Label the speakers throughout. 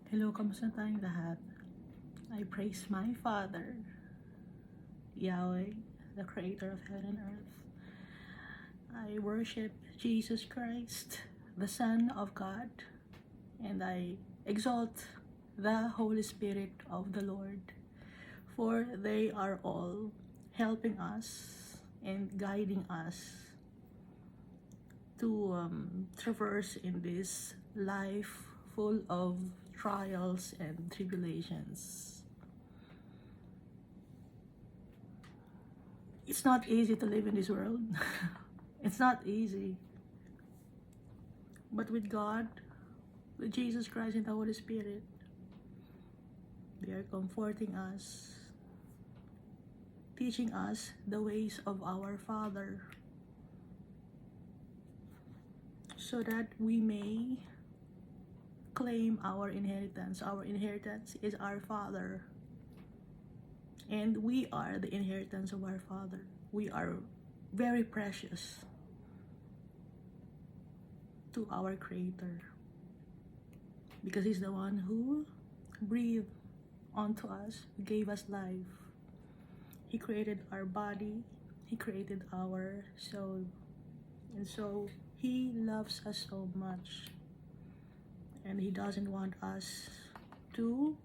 Speaker 1: Hello, kamusta tayong lahat? I praise my Father, Yahweh, the Creator of heaven and earth. I worship Jesus Christ, the Son of God, and I exalt the Holy Spirit of the Lord, for they are all helping us and guiding us to traverse in this life full of trials and tribulations. It's not easy to live in this world. It's not easy. But with God, with Jesus Christ and the Holy Spirit, they are comforting us, teaching us the ways of our Father, so that we may claim our inheritance. Our inheritance is our Father, and we are the inheritance of our Father. We are very precious to our Creator, because He's the one who breathed onto us, gave us life. He created our body, He created our soul, and so He loves us so much, and He doesn't want us to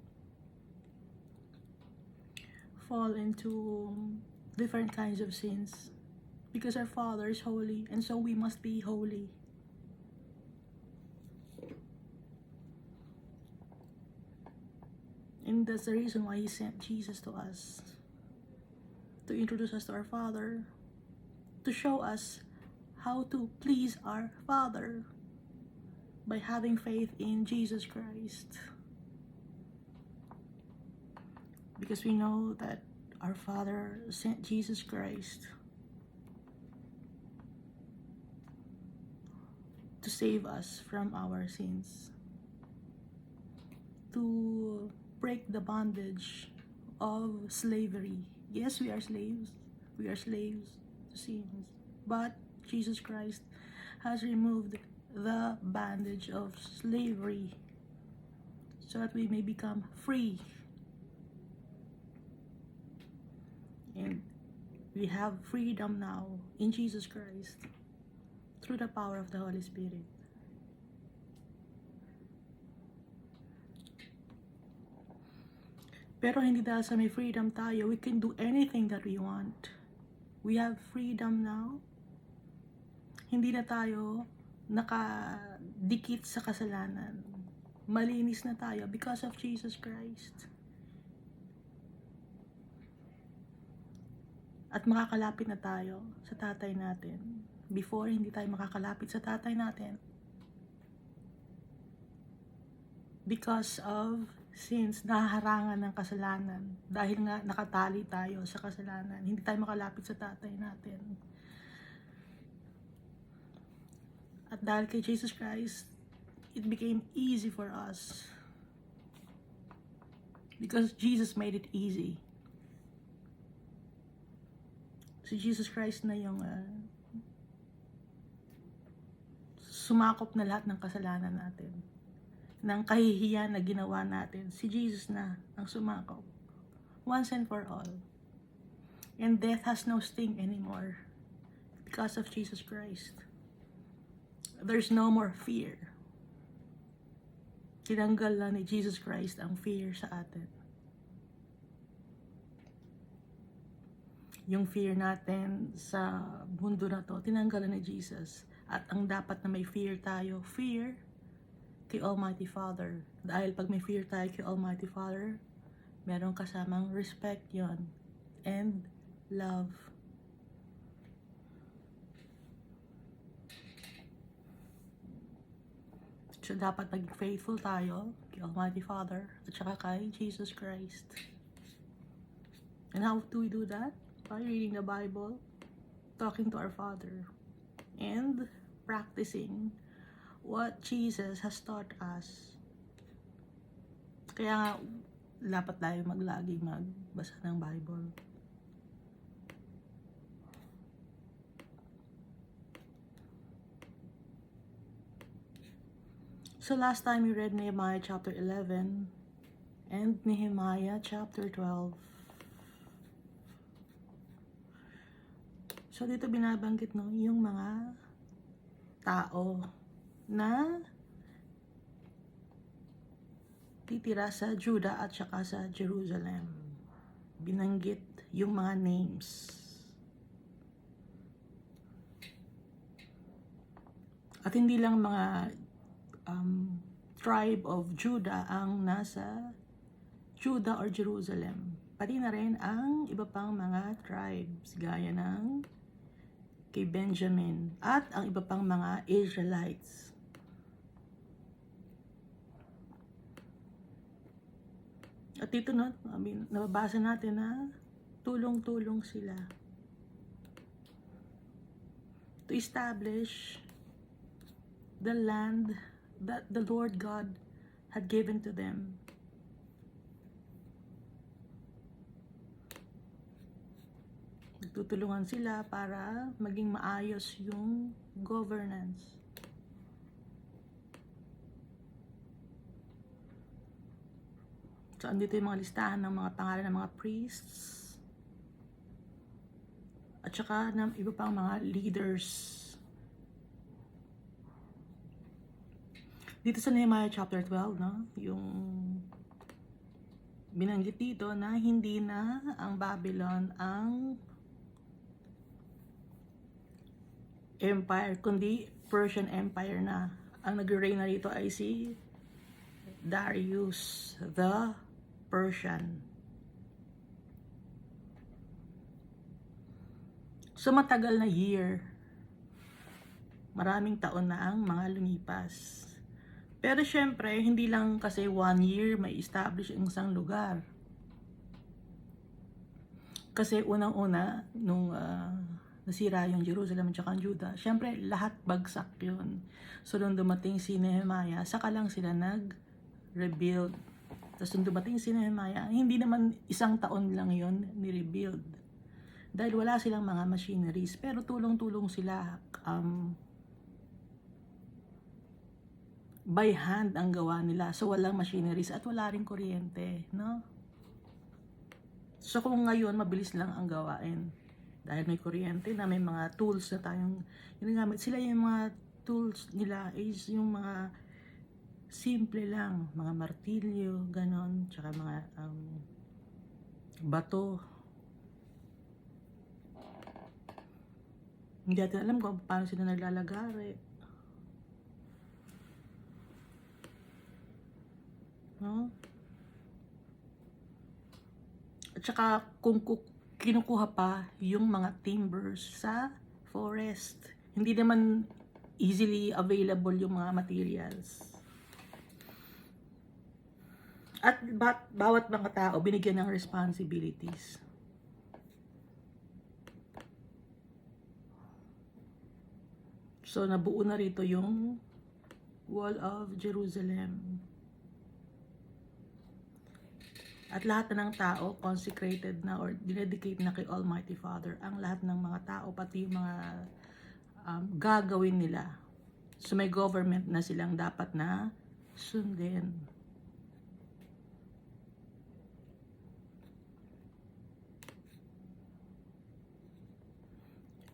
Speaker 1: fall into different kinds of sins, because our Father is holy, and so we must be holy. And that's the reason why He sent Jesus to us, to introduce us to our Father, to show us how to please our Father by having faith in Jesus Christ. Because we know that our Father sent Jesus Christ to save us from our sins, to break the bondage of slavery. Yes, we are slaves. We are slaves to sins. But Jesus Christ has removed the bondage of slavery so that we may become free. And we have freedom now in Jesus Christ through the power of the Holy Spirit. Pero hindi dahil sa may freedom tayo, we can do anything that we want. We have freedom now. Hindi na tayo nakadikit sa kasalanan. Malinis na tayo because of Jesus Christ. At makakalapit na tayo sa tatay natin. Before, hindi tayo makakalapit sa tatay natin because of sins, nahaharangan ng kasalanan. Dahil nga nakatali tayo sa kasalanan, hindi tayo makalapit sa tatay natin. At dahil kay Jesus Christ, it became easy for us, because Jesus made it easy. Si Jesus Christ na yung sumakop na lahat ng kasalanan natin, ng kahihiyan na ginawa natin. Si Jesus na ang sumakop once and for all, and death has no sting anymore because of Jesus Christ. There's no more fear. Tinanggal na ni Jesus Christ ang fear sa atin. Yung fear natin sa mundo na to, tinanggal na ni Jesus. At ang dapat na may fear tayo, fear kay Almighty Father. Dahil pag may fear tayo kay Almighty Father, meron kasamang respect yon and love. So dapat maging faithful tayo kay Almighty Father at saka kay Jesus Christ. And how do we do that? By reading the Bible, talking to our Father, and practicing what Jesus has taught us. Kaya nga, dapat tayo lagi magbasa ng Bible. So last time we read Nehemiah chapter 11 and Nehemiah chapter 12. So dito binabanggit no, yung mga tao na titira sa Judah at saka sa Jerusalem. Binanggit yung mga names. At hindi lang mga tribe of Judah ang nasa Judah or Jerusalem. Pati na rin ang iba pang mga tribes gaya ng kay Benjamin at ang iba pang mga Israelites. At dito no, nababasa natin na tulong-tulong sila to establish the land that the Lord God had given to them. Nagtutulungan sila para maging maayos yung governance. So, andito yung mga listahan ng mga pangalan ng mga priests at saka ng iba pang mga leaders. Dito sa Nehemiah chapter 12, no, yung binanggit dito na hindi na ang Babylon ang empire, kundi Persian Empire na. Ang nag-reign na rito ay si Darius the Persian. So matagal na year, maraming taon na ang mga lumipas. Pero syempre, hindi lang kasi 1 year may establish ang isang lugar. Kasi unang-una, nung nasira yung Jerusalem at saka Judah, syempre lahat bagsak yun. So nung dumating si Nehemiah, saka lang sila nag-rebuild. Tapos nung dumating si Nehemiah, hindi naman 1 taon lang yun ni-rebuild. Dahil wala silang mga machineries, pero tulong-tulong sila. By hand ang gawa nila. So walang machineries at wala ring kuryente, no? So kung ngayon mabilis lang ang gawain dahil may kuryente na, may mga tools na tayong ginagamit. Sila yung mga tools nila is yung mga simple lang, mga martilyo, ganon, tsaka mga bato. Hindi natin alam kung paano sila naglalagari. No? At saka kung kinukuha pa yung mga timbers sa forest. Hindi naman easily available yung mga materials. At bawat mga tao binigyan ng responsibilities. So nabuo na rito yung Wall of Jerusalem. At lahat na ng tao consecrated na or dedicate na kay Almighty Father. Ang lahat ng mga tao, pati yung mga gagawin nila. So may government na silang dapat na sundin.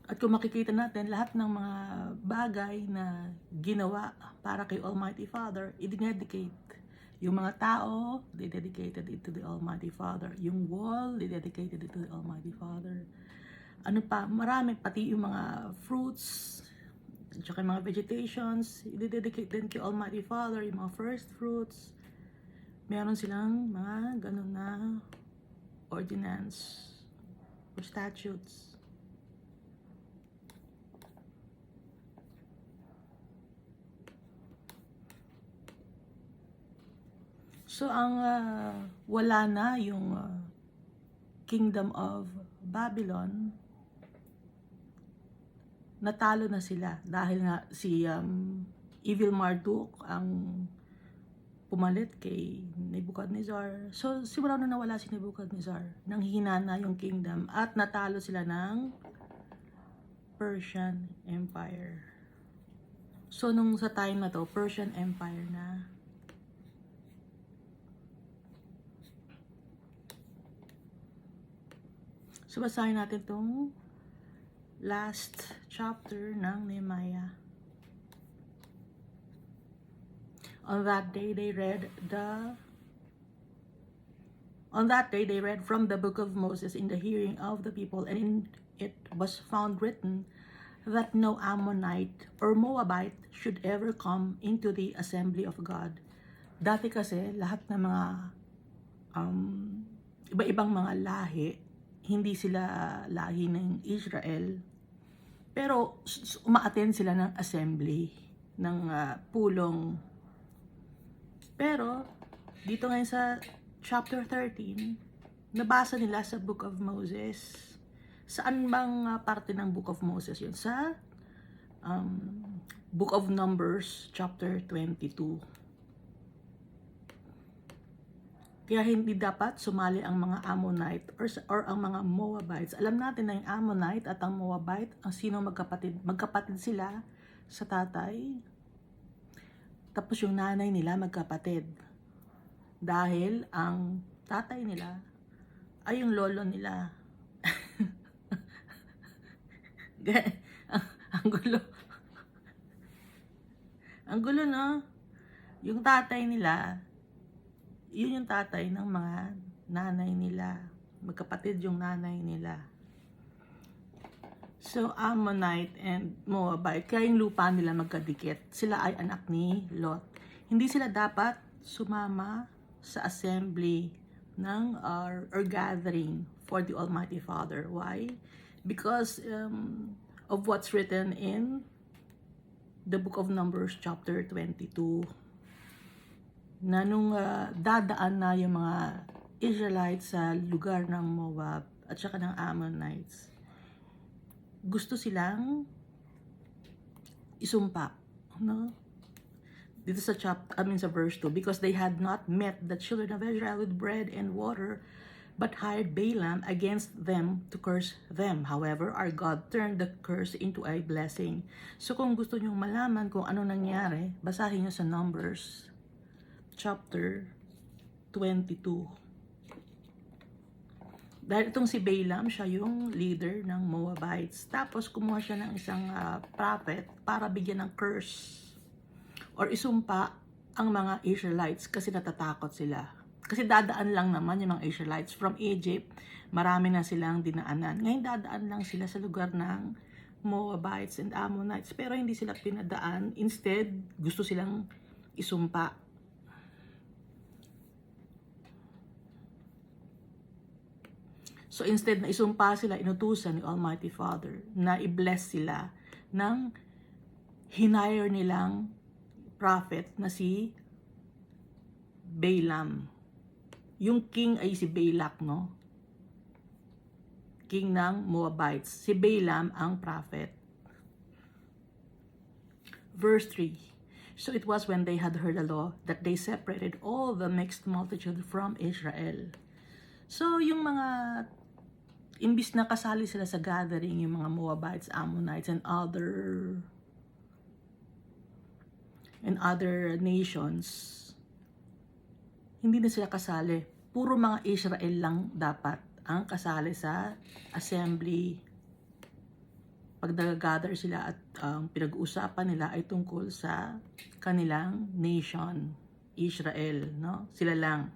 Speaker 1: At kung makikita natin, lahat ng mga bagay na ginawa para kay Almighty Father, i-dedicate. Yung mga tao, they dedicated it to the Almighty Father. Yung wall, they dedicated it to the Almighty Father. Ano pa, marami, pati yung mga fruits, at saka yung mga vegetations, i-dedicate din kay Almighty Father, yung mga first fruits. Meron silang mga ganun na ordinance or statutes. So, ang wala na yung Kingdom of Babylon, natalo na sila dahil nga si Evil Marduk ang pumalit kay Nebuchadnezzar. So, simula na nawala si Nebuchadnezzar, nanghihina na yung kingdom at natalo sila ng Persian Empire. So, nung sa time na to, Persian Empire na. So, basahin natin tong last chapter ng Nehemiah. On that day they read from the book of Moses in the hearing of the people, and in it was found written that no Ammonite or Moabite should ever come into the assembly of God. Dati kasi lahat ng mga iba-ibang mga lahi, hindi sila lahi ng Israel, pero umaattend sila ng assembly, ng pulong. Pero dito ngayon sa chapter 13, nabasa nila sa Book of Moses. Saan bang parte ng Book of Moses yun? Sa Book of Numbers, chapter 22. Kaya hindi dapat sumali ang mga Ammonite or ang mga Moabites. Alam natin na yung Ammonite at ang Moabite, ang sino magkapatid? Magkapatid sila sa tatay. Tapos yung nanay nila magkapatid. Dahil ang tatay nila ay yung lolo nila. ang gulo. Ang gulo, no? Yung tatay nila, yun yung tatay ng mga nanay nila. Magkapatid yung nanay nila. So, Ammonite and Moabite, kaya yung lupa nila magkadikit. Sila ay anak ni Lot. Hindi sila dapat sumama sa assembly ng or gathering for the Almighty Father. Why? Because of what's written in the Book of Numbers, chapter 22. Na nung dadaan na yung mga Israelites sa lugar ng Moab at saka ng Ammonites, gusto silang isumpa, no? Dito sa sa verse 2, because they had not met the children of Israel with bread and water, but hired Balaam against them to curse them. However, our God turned the curse into a blessing. So kung gusto nyo malaman kung ano nangyari, basahin nyo sa Numbers chapter 22. Dahil itong si Balaam, siya yung leader ng Moabites. Tapos kumuha siya ng isang prophet para bigyan ng curse or isumpa ang mga Israelites kasi natatakot sila. Kasi dadaan lang naman yung mga Israelites from Egypt. Marami na silang dinaanan. Ngayon dadaan lang sila sa lugar ng Moabites and Ammonites. Pero hindi sila pinadaan. Instead, gusto silang isumpa. So instead na isumpa sila, inutusan ni Almighty Father na i-bless sila ng hinire nilang prophet na si Balaam. Yung king ay si Balak, no? King ng Moabites. Si Balaam ang prophet. Verse 3. So it was when they had heard the law that they separated all the mixed multitude from Israel. So yung mga imbis na kasali sila sa gathering, yung mga Moabites, Ammonites, and other nations, hindi na sila kasali. Puro mga Israel lang dapat ang kasali sa assembly. Pag nag-gather sila at pinag-uusapan nila ay tungkol sa kanilang nation, Israel, no? Sila lang.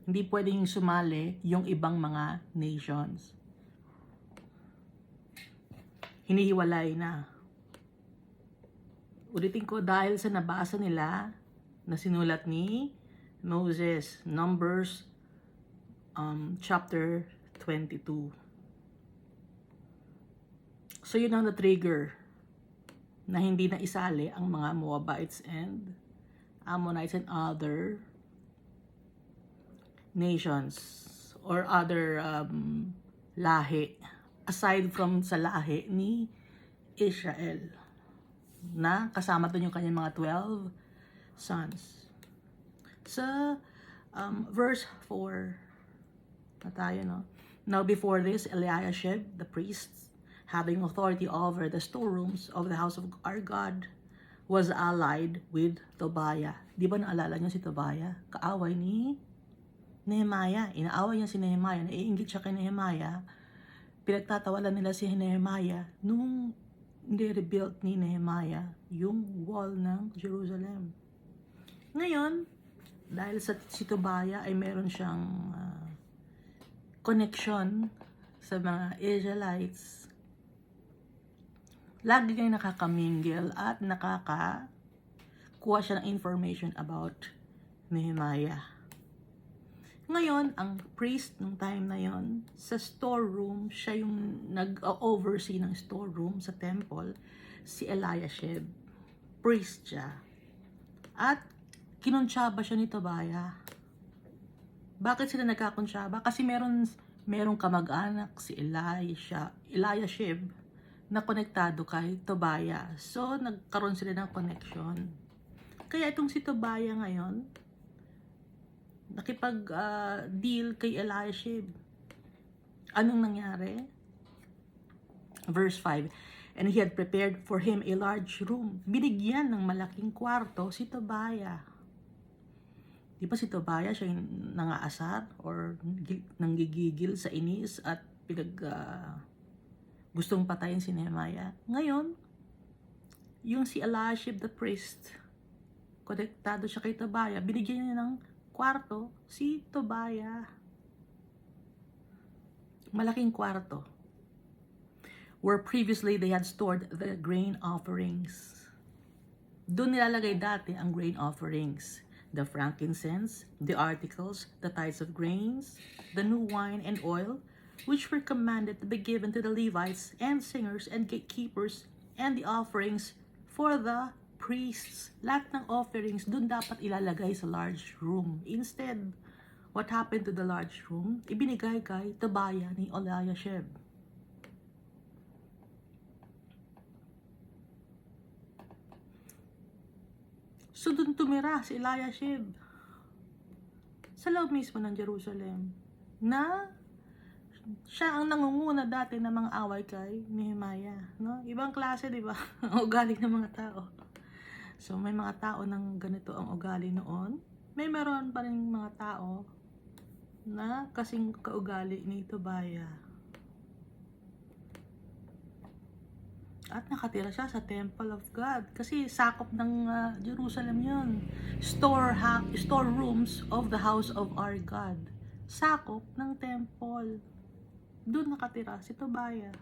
Speaker 1: Hindi pwedeng sumali yung ibang mga nations. Hinihiwalay na. Ulitin ko, dahil sa nabasa nila na sinulat ni Moses, Numbers chapter 22. So yun ang na-trigger na hindi na isali ang mga Moabites and Ammonites and other nations or other lahi aside from sa lahi ni Israel na kasama doon yung kanyang mga 12 sons. Sa verse 4 na tayo, no? Now before this, Eliashib, the priest, having authority over the storerooms of the house of our God, was allied with Tobiah. Di ba naalala niyo si Tobiah? Kaaway ni Nehemiah. Inaaway niya si Nehemiah. Naiinggit siya kay Nehemiah. Pinagtatawalan nila si Nehemiah nung rebuilt ni Nehemiah yung wall ng Jerusalem. Ngayon, dahil si Tobiah ay meron siyang connection sa mga Israelites, lagi kayo nakakamingle at nakakakuha siya ng information about Nehemiah. Ngayon, ang priest nung time na yon, sa storeroom, siya yung nag-oversee ng storeroom sa temple, si Eliashib. Priest siya. At kinuntsaba siya ni Tobiah. Bakit sila nagkakuntsaba? Kasi merong kamag-anak si Eliashib na konektado kay Tobiah. So, nagkaroon sila ng connection. Kaya itong si Tobiah ngayon, nakipag-deal kay Eliashib. Anong nangyari? Verse 5, and he had prepared for him a large room. Binigyan ng malaking kwarto si Tobiah. Di ba si Tobiah siya yung nangaasar or nanggigigil sa inis at gustong patayin si Nehemiah? Ngayon, yung si Eliashib the priest, konektado siya kay Tobiah, binigyan niya ng kwarto si Tobiah. Malaking kwarto. Where previously they had stored the grain offerings. Doon nilalagay dati ang grain offerings. The frankincense, the articles, the tithes of grains, the new wine and oil, which were commanded to be given to the Levites and singers and gatekeepers, and the offerings for the priests. Lahat ng offerings dun dapat ilalagay sa large room. Instead, what happened to the large room? Ibinigay kay Tobiah ni Eliashib. So dun tumira si Eliashib sa loob mismo ng Jerusalem, na siya ang nangunguna dati ng mga away kay Nehemiah, no? Ibang klase, di ba? Ang ugali ng mga tao. So, may mga tao ng ganito ang ugali noon. Meron pa rin mga tao na kasing kaugali ni Tobiah. At nakatira siya sa Temple of God. Kasi sakop ng Jerusalem yun. Storerooms of the house of our God. Sakop ng temple. Doon nakatira si Tobiah.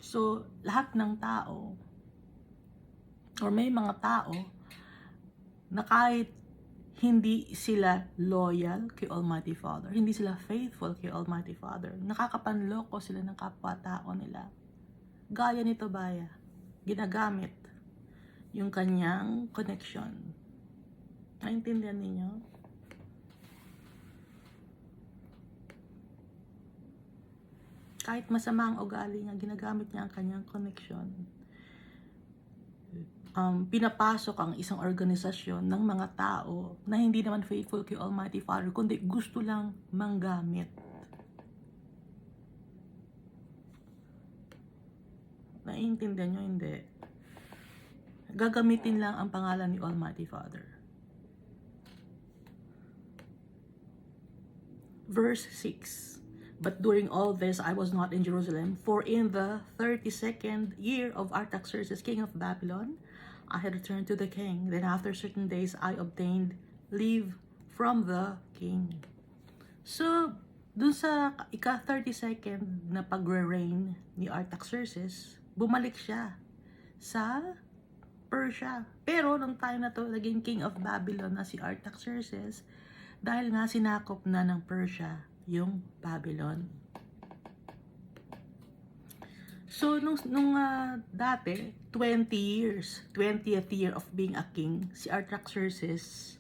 Speaker 1: So, lahat ng tao, or may mga tao, na kahit hindi sila loyal kay Almighty Father, hindi sila faithful kay Almighty Father, nakakapanloko sila ng kapwa-tao nila. Gaya ni Tobiah, ginagamit yung kanyang connection. Naintindihan ninyo? Kahit masama ang ugali niya, ginagamit niya ang kanyang connection. Pinapasok ang isang organisasyon ng mga tao na hindi naman faithful kay Almighty Father, kundi gusto lang manggamit. Naiintindihan nyo? Hindi. Gagamitin lang ang pangalan ni Almighty Father. Verse 6. But during all this, I was not in Jerusalem, for in the 32nd year of Artaxerxes, king of Babylon, I had returned to the king. Then after certain days, I obtained leave from the king. So, dun sa ika-32nd na pagre-reign ni Artaxerxes, bumalik siya sa Persia. Pero nung time na to, naging king of Babylon na si Artaxerxes, dahil nga sinakop na ng Persia yung Babylon. So, nung dati, 20th year of being a king, si Artaxerxes,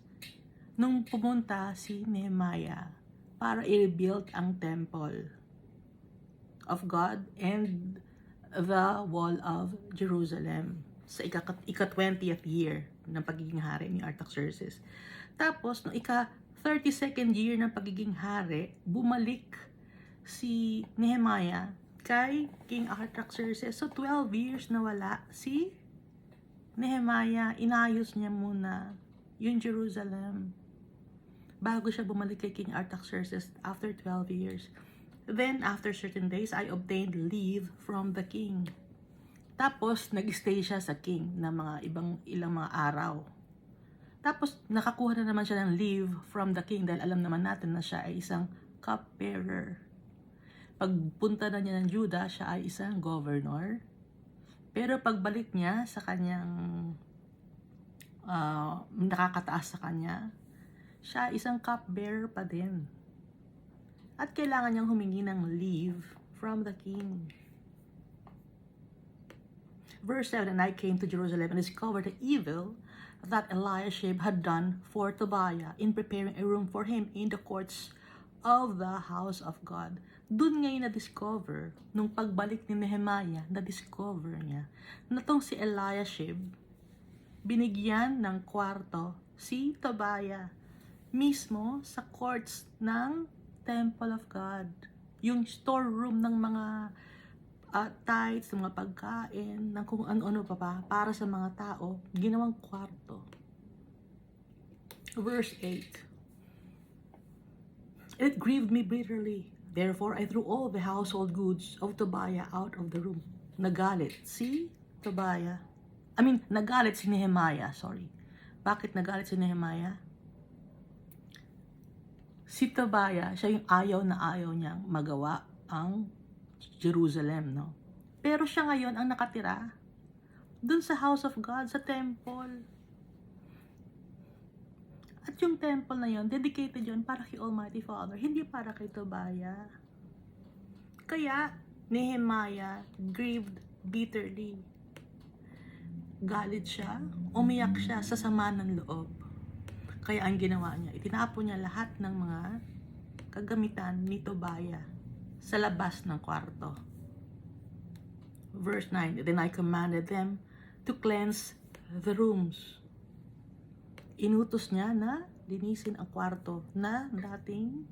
Speaker 1: nung pumunta si Nehemiah para i-rebuild ang temple of God and the wall of Jerusalem sa ika-20th year ng pagiging hari ni Artaxerxes. Tapos, nung ika-32nd year ng pagiging hari, bumalik si Nehemiah kay King Artaxerxes. So 12 years na wala si Nehemiah. Inayos niya muna yung Jerusalem bago siya bumalik kay King Artaxerxes after 12 years. Then, after certain days, I obtained leave from the king. Tapos, nag-stay siya sa king na ilang mga araw. Tapos, nakakuha na naman siya ng leave from the king dahil alam naman natin na siya ay isang cupbearer. Pagpunta na niya ng Judah, siya ay isang governor. Pero pagbalik niya sa kanyang nakakataas sa kanya, siya ay isang cupbearer pa din. At kailangan niyang humingi ng leave from the king. Verse 7, and I came to Jerusalem and discovered the evil that Eliashib had done for Tobiah in preparing a room for him in the courts of the house of God. Doon ngayon na-discover, nung pagbalik ni Nehemiah, na-discover niya na tong si Eliashib, binigyan ng kwarto si Tobiah mismo sa courts ng Temple of God. Yung storeroom ng mga tithes, ng mga pagkain, ng kung ano-ano pa para sa mga tao, ginawang kwarto. Verse 8. It grieved me bitterly. Therefore, I threw all the household goods of Tobiah out of the room. Nagalit si Tobiah. Nagalit si Nehemiah, sorry. Bakit nagalit si Nehemiah? Si Tobiah, siya yung ayaw niyang magawa ang Jerusalem, no? Pero siya ngayon ang nakatira dun sa house of God, sa temple. At yung temple na yun, dedicated yun para kay Almighty Father, hindi para kay Tobiah. Kaya, Nehemiah grieved bitterly. Galit siya, umiyak siya sa sama ng loob. Kaya ang ginawa niya, itinapon niya lahat ng mga kagamitan ni Tobiah sa labas ng kwarto. Verse 9, then I commanded them to cleanse the rooms. Inutos niya na linisin ang kwarto na dating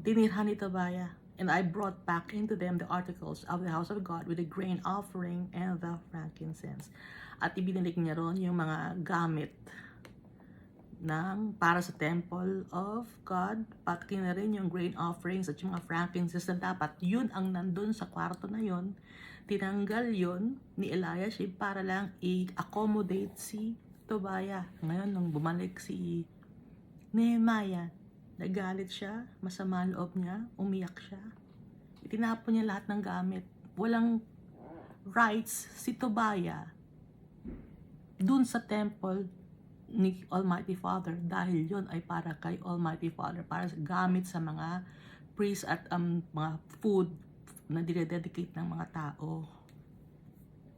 Speaker 1: tinirhan ni Tobiah. And I brought back into them the articles of the house of God with the grain offering and the frankincense. At ibinalik niya ron yung mga gamit para sa temple of God, pati na rin yung grain offerings at yung mga frankincense na dapat yun ang nandun sa kwarto na yun. Tinanggal yun ni Eliashib para lang i-accommodate si Tobiah. Ngayon, nung bumalik si Nehemiah, nagalit siya, masama ang loob niya, umiyak siya. Itinapon niya lahat ng gamit. Walang rights si Tobiah dun sa temple ni Almighty Father dahil yun ay para kay Almighty Father, para gamit sa mga priests at mga food na dinededicate ng mga tao,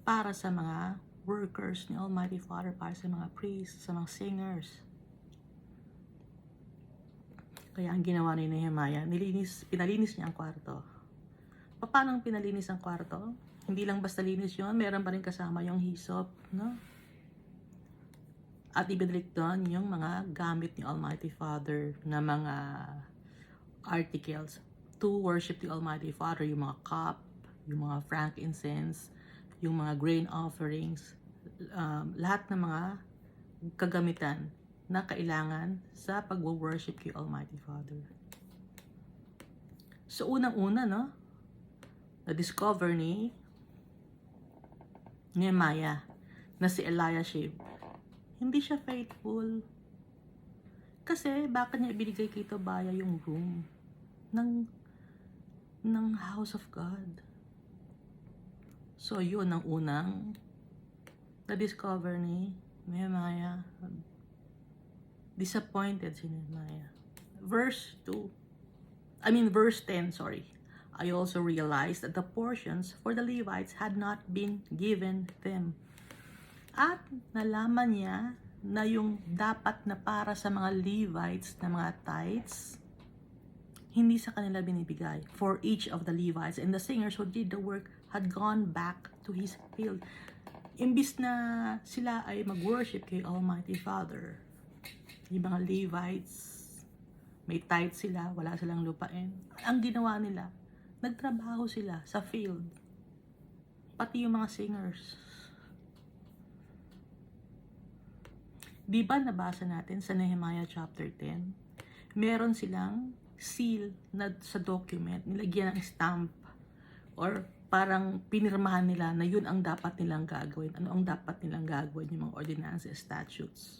Speaker 1: para sa mga workers ni Almighty Father, para sa mga priests, sa mga singers. Kaya ang ginawa ni Nehemiah, pinalinis niya ang kwarto. Paano pinalinis ang kwarto? Hindi lang basta linis yun, meron pa rin kasama yung hyssop, no? At ibinalik doon yung mga gamit ni Almighty Father na mga articles to worship the Almighty Father, yung mga cup, yung mga frankincense, yung mga grain offerings, lahat ng mga kagamitan na kailangan sa pag-worship kay Almighty Father. So unang-una, no, na-discover ni Nehemiah na si Eliashib, hindi siya faithful. Kasi bakit niya ibinigay kay Tobiah yung room ng house of God? So yun ang unang na-discover ni Nehemiah. Disappointed si Nehemiah. Verse 10, sorry. I also realized that the portions for the Levites had not been given them. At nalaman niya na yung dapat na para sa mga Levites na mga tithes, hindi sa kanila binibigay. For each of the Levites and the singers who did the work had gone back to his field. Imbis na sila ay mag-worship kay Almighty Father, yung mga Levites, may tithe sila, wala silang lupain. Ang ginawa nila, nagtrabaho sila sa field. Pati yung mga singers. Di ba nabasa natin sa Nehemiah chapter 10? Meron silang seal na sa document, nilagyan ng stamp or parang pinirmahan nila na yun ang dapat nilang gagawin. Ano ang dapat nilang gagawin, yung mga ordinances, statutes.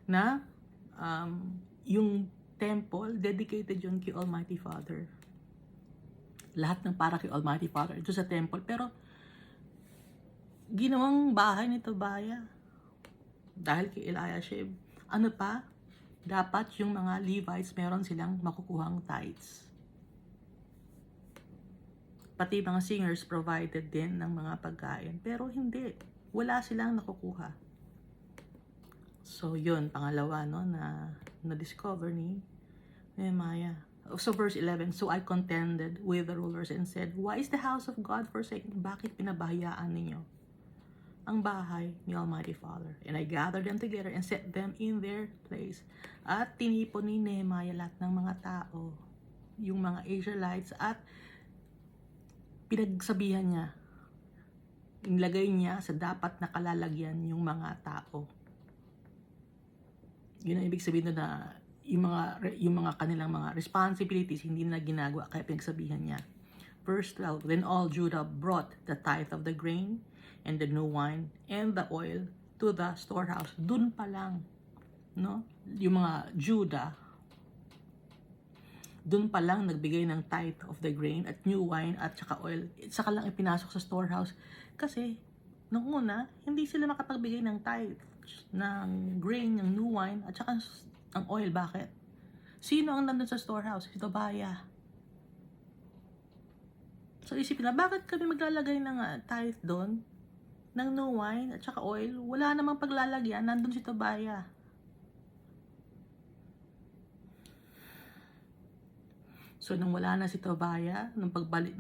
Speaker 1: Na yung temple, dedicated yun kay Almighty Father. Lahat ng para kay Almighty Father ito sa temple. Pero ginawang bahay ni Tobiah dahil kay Eliashib. Ano pa? Dapat yung mga Levites meron silang makukuhang tithes. Pati mga singers provided din ng mga pagkain. Pero hindi. Wala silang nakukuha. So, yun. Pangalawa, no, na discover ni Nehemiah. So, verse 11. So, I contended with the rulers and said, why is the house of God forsaken? Bakit pinabahayaan ninyo ang bahay ni Almighty Father? And I gathered them together and set them in their place. At tinipon ni Nehemiah lahat ng mga tao, yung mga Israelites, at pinagsabihan niya, inilagay niya sa dapat na kalalagyan yung mga tao. Yun ang ibig sabihin na yung mga kanilang mga responsibilities hindi na ginagawa, kaya pinagsabihan niya. Verse 12, then all Judah brought the tithe of the grain and the new wine and the oil to the storehouse. Dun pa lang, no? Yung mga Judah, dun pa lang nagbigay ng tithe of the grain at new wine at saka oil. Saka lang ipinasok sa storehouse. Kasi, nung una, hindi sila makapagbigay ng tithe, ng grain, ng new wine, at saka ng oil. Bakit? Sino ang nandun sa storehouse? Si Tobiah. So, isipin na, bakit kami maglalagay ng tithe doon? Ng new wine at saka oil? Wala namang paglalagyan, nandun si Tobiah. So, nung wala na si Tobiah, nung pagbalik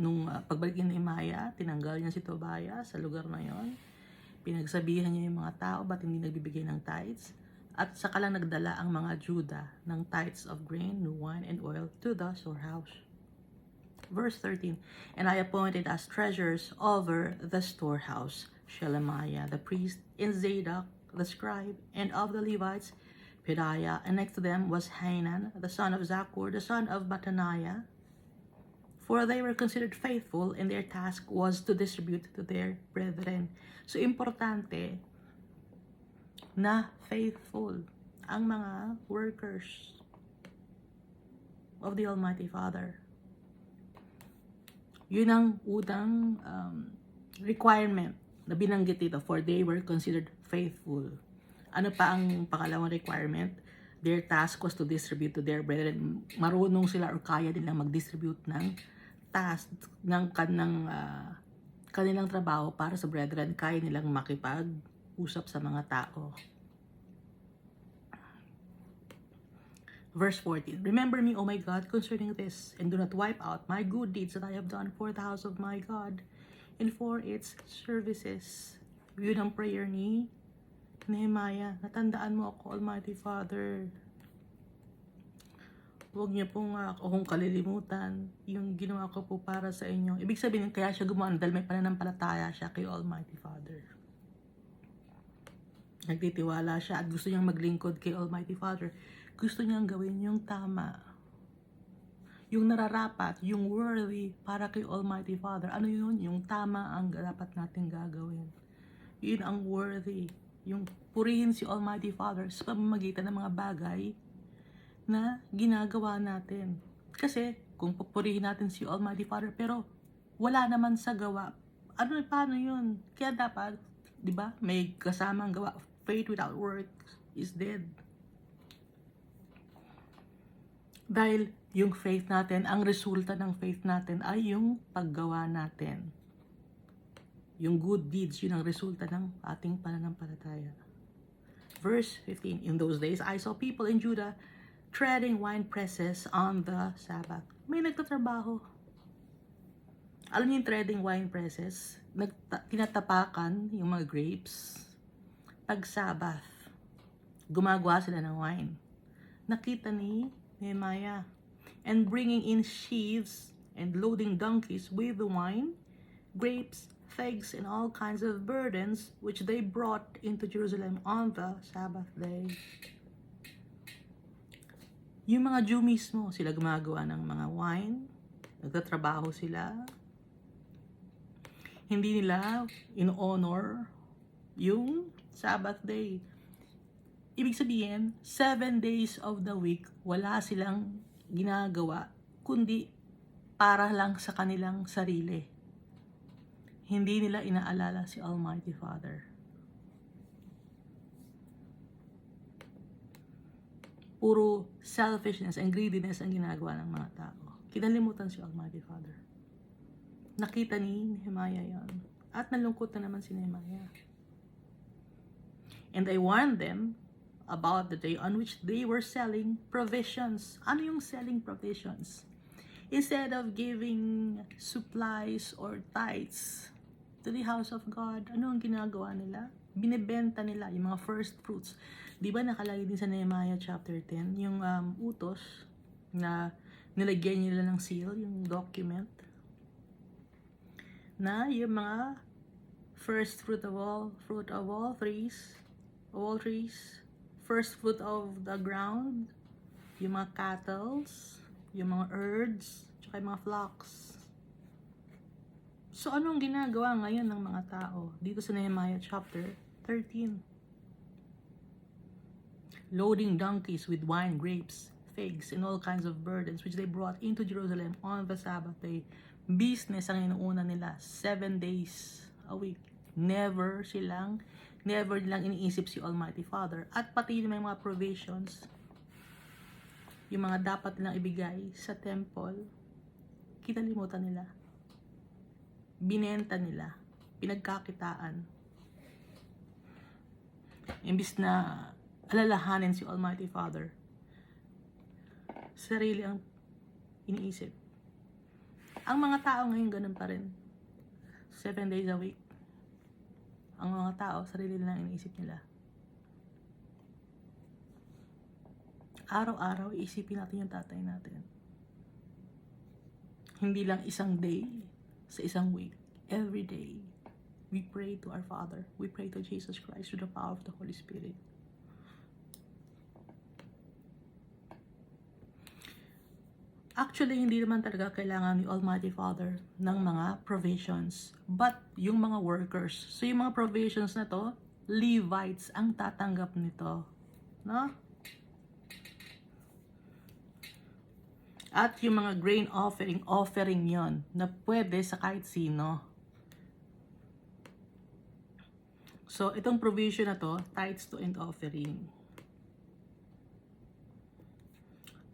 Speaker 1: ni Nehemiah, tinanggal niya si Tobiah sa lugar na yon. Pinagsabihan niya yung mga tao, ba't hindi nagbibigay ng tithes? At saka lang nagdala ang mga Judah ng tithes of grain, new wine, and oil to the storehouse. Verse 13, and I appointed as treasurers over the storehouse Shelemiah the priest, and Zadok the scribe, and of the Levites, Pedaiah, and next to them was Hanan, the son of Zakur, the son of Mattaniah, for they were considered faithful, and their task was to distribute to their brethren. So, importante na faithful ang mga workers of the Almighty Father. Yun ang unang requirement na binanggit dito, for they were considered faithful. Ano pa ang pangalawang requirement? Their task was to distribute to their brethren. Marunong sila or kaya nilang mag-distribute ng task ng kanilang trabaho para sa brethren. Kaya nilang makipag-usap sa mga tao. Verse 14, remember me, O my God, concerning this, and do not wipe out my good deeds that I have done for the house of my God and for its services. Yun ang prayer ni Nehemiah. Natandaan mo ako, Almighty Father. Huwag niyo pong akong kalilimutan yung ginawa ko po para sa inyo. Ibig sabihin, kaya siya gumawa dahil may pananampalataya siya kay Almighty Father. Nagtitiwala siya at gusto niyang maglingkod kay Almighty Father. Gusto niyang gawin yung tama, yung nararapat, yung worthy para kay Almighty Father. Ano yun? Yung tama ang dapat natin gagawin. Yun ang worthy. Yung purihin si Almighty Father sa pamamagitan ng mga bagay na ginagawa natin. Kasi kung pupurihin natin si Almighty Father pero wala naman sa gawa, paano yun? Kaya dapat, di ba, may kasamang gawa. Faith without works is dead. Dahil yung faith natin, ang resulta ng faith natin ay yung paggawa natin. Yung good deeds, yun ang resulta ng ating pananampalataya. Verse 15, in those days, I saw people in Judah treading wine presses on the Sabbath. May nagtatrabaho. Alam niyo yung treading wine presses? Tinatapakan yung mga grapes. Pag Sabbath, gumagawa sila ng wine. nakita ni Nehemiah, and bringing in sheaves and loading donkeys with the wine, grapes, figs, and all kinds of burdens, which they brought into Jerusalem on the Sabbath day. Yung mga Jew mismo, sila gumagawa ng mga wine, nagtatrabaho sila, hindi nila in-honor yung Sabbath day. Ibig sabihin, 7 days of the week, wala silang ginagawa, kundi para lang sa kanilang sarili. Hindi nila inaalala si Almighty Father. Puro selfishness and greediness ang ginagawa ng mga tao. Kinalimutan si Almighty Father. Nakita ni Nehemiah yan. At nalungkot na naman si Nehemiah. And I warned them about the day on which they were selling provisions. Ano yung selling provisions? Instead of giving supplies or tithes to the house of God, ano ang ginagawa nila? Binibenta nila yung mga first fruits. Di ba nakalagay din sa Nehemiah chapter 10, yung utos na nilagyan nila ng seal, yung document, na yung mga first fruit of all trees, first fruit of the ground, yung mga cattle, yung mga herds, tsaka yung mga flocks. So, anong ginagawa ngayon ng mga tao dito sa Nehemiah chapter 13? Loading donkeys with wine, grapes, figs, and all kinds of burdens which they brought into Jerusalem on the Sabbath day. Business ang inuuna nila, 7 days a week. Never nilang iniisip si Almighty Father. At pati yung mga provisions, yung mga dapat nilang ibigay sa temple, kinalimutan nila. Binenta nila. Pinagkakitaan. Imbis na alalahanin si Almighty Father, sarili ang iniisip. Ang mga tao ngayon ganun pa rin. 7 days a week. Ang mga tao, sarili lang iniisip nila. Araw-araw, isipin natin yung tatay natin. Hindi lang isang day, sa isang week. Every day, we pray to our Father. We pray to Jesus Christ through the power of the Holy Spirit. Actually, hindi naman talaga kailangan ni Almighty Father ng mga provisions, but yung mga workers. So, yung mga provisions na to, Levites ang tatanggap nito. No? At yung mga grain offering yon na pwede sa kahit sino. So, itong provision na to, tithes to and offering.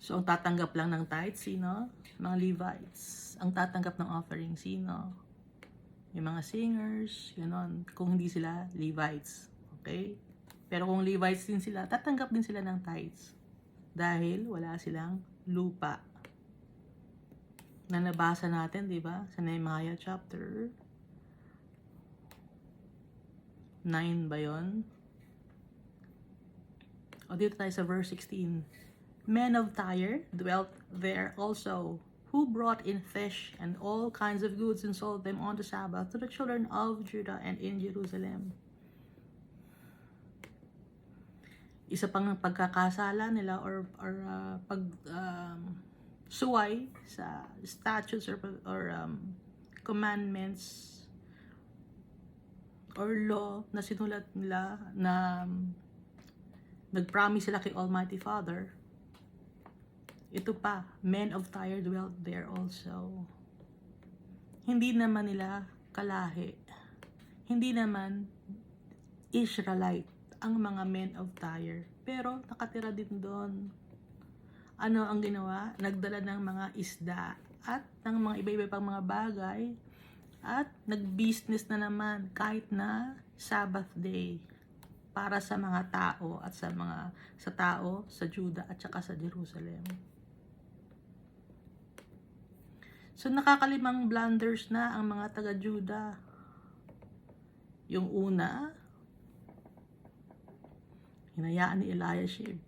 Speaker 1: So, ang tatanggap lang ng tithes, sino? Mga Levites. Ang tatanggap ng offering, sino? Yung mga singers, gano'n. Kung hindi sila Levites. Okay? Pero kung Levites din sila, tatanggap din sila ng tithes. Dahil wala silang lupa. Na nabasa natin, di ba? Sa Nehemiah chapter 9 ba yun? O dito tayo sa verse 16. Men of Tyre dwelt there also, who brought in fish and all kinds of goods and sold them on the Sabbath to the children of Judah and in Jerusalem. Isa pang pagkakasala nila or suway sa statutes or commandments or law na sinulat nila na nag-promise sila kay Almighty Father. Ito pa, men of Tyre dwelt there also. Hindi naman nila kalahi. Hindi naman Israelite ang mga men of Tyre. Pero nakatira din doon. Ano ang ginawa? Nagdala ng mga isda at ng mga iba-iba pang mga bagay at nag-business na naman kahit na Sabbath day para sa mga tao at sa tao sa Judah at saka sa Jerusalem. So, nakakalimang blunders na ang mga taga-Judah. Yung una, hinayaan ni Eliashib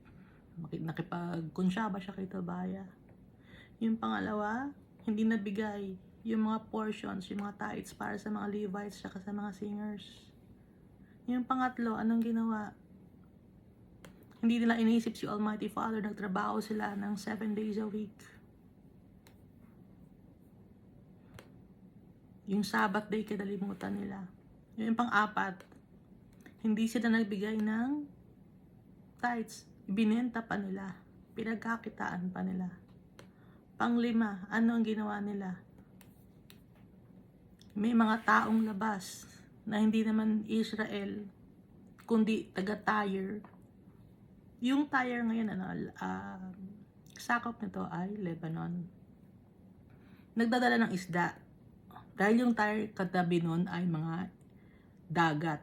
Speaker 1: nakipagkunsyaba siya kay Tobaya. Yung pangalawa, hindi nabigay yung mga portions, yung mga tithes para sa mga Levites at sa mga singers. Yung pangatlo, anong ginawa? Hindi nila inisip si Almighty Father, nagtrabaho sila ng 7 days a week. Yung Sabbath day, kinalimutan nila. Yung pang-apat, hindi sila nagbigay ng tithes. Ibinenta pa nila. Pinagkakitaan pa nila. Pang-lima, ano ang ginawa nila? May mga taong labas na hindi naman Israel, kundi taga-Tyre. Yung Tyre ngayon, sakop nito ay Lebanon. Nagdadala ng isda. Dahil yung Tyre katabi nun ay mga dagat.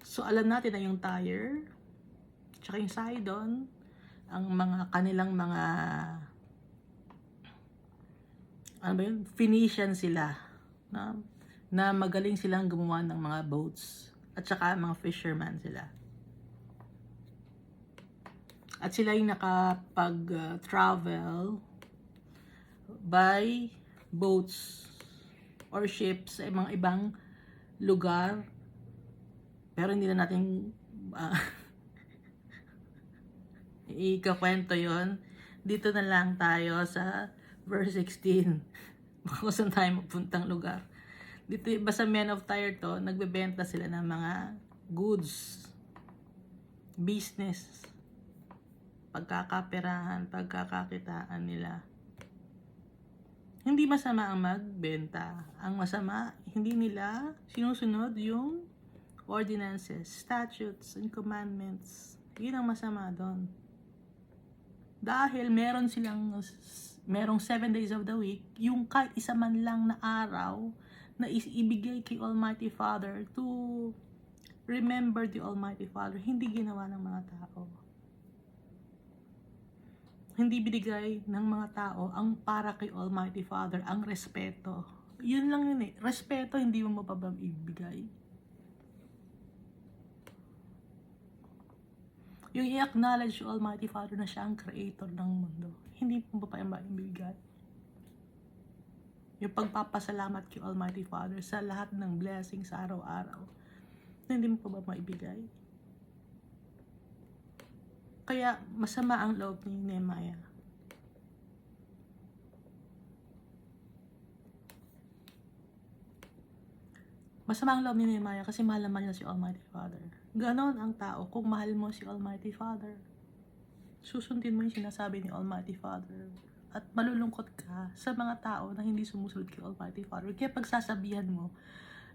Speaker 1: So alam natin na yung Tyre, tsaka yung Sidon, ang mga kanilang mga Phoenician sila, na magaling silang gumawa ng mga boats, at saka mga fisherman sila. At sila yung nakapag-travel by boats or ships sa mga ibang lugar. Pero hindi na natin ikakwento yon. Dito na lang tayo sa verse 16. Kung saan tayo magpuntang lugar. Dito, basta men of Tyre to, nagbebenta sila ng mga goods, business, pagkakaperahan, pagkakakitaan nila. Hindi masama ang magbenta. Ang masama, hindi nila sinusunod yung ordinances, statutes, and commandments. Yun ang masama doon. Dahil merong 7 days of the week, yung kahit isa man lang na araw na ibigay kay Almighty Father to remember the Almighty Father, hindi ginawa ng mga tao. Hindi binigay ng mga tao ang para kay Almighty Father, ang respeto. Yun lang yun eh. Respeto, hindi mo mapapabibigay. Yung i-acknowledge yung Almighty Father na siya ang creator ng mundo, hindi mo pa maibigay. Yung pagpapasalamat kay Almighty Father sa lahat ng blessings sa araw-araw, hindi mo pa ba maibigay? Kaya masama ang loob ni Nehemiah. Masama ang loob ni Nehemiah kasi mahal naman niya si Almighty Father. Ganon ang tao. Kung mahal mo si Almighty Father, susundin mo yung sinasabi ni Almighty Father. At malulungkot ka sa mga tao na hindi sumusunod kay Almighty Father. Kaya pagsasabihan mo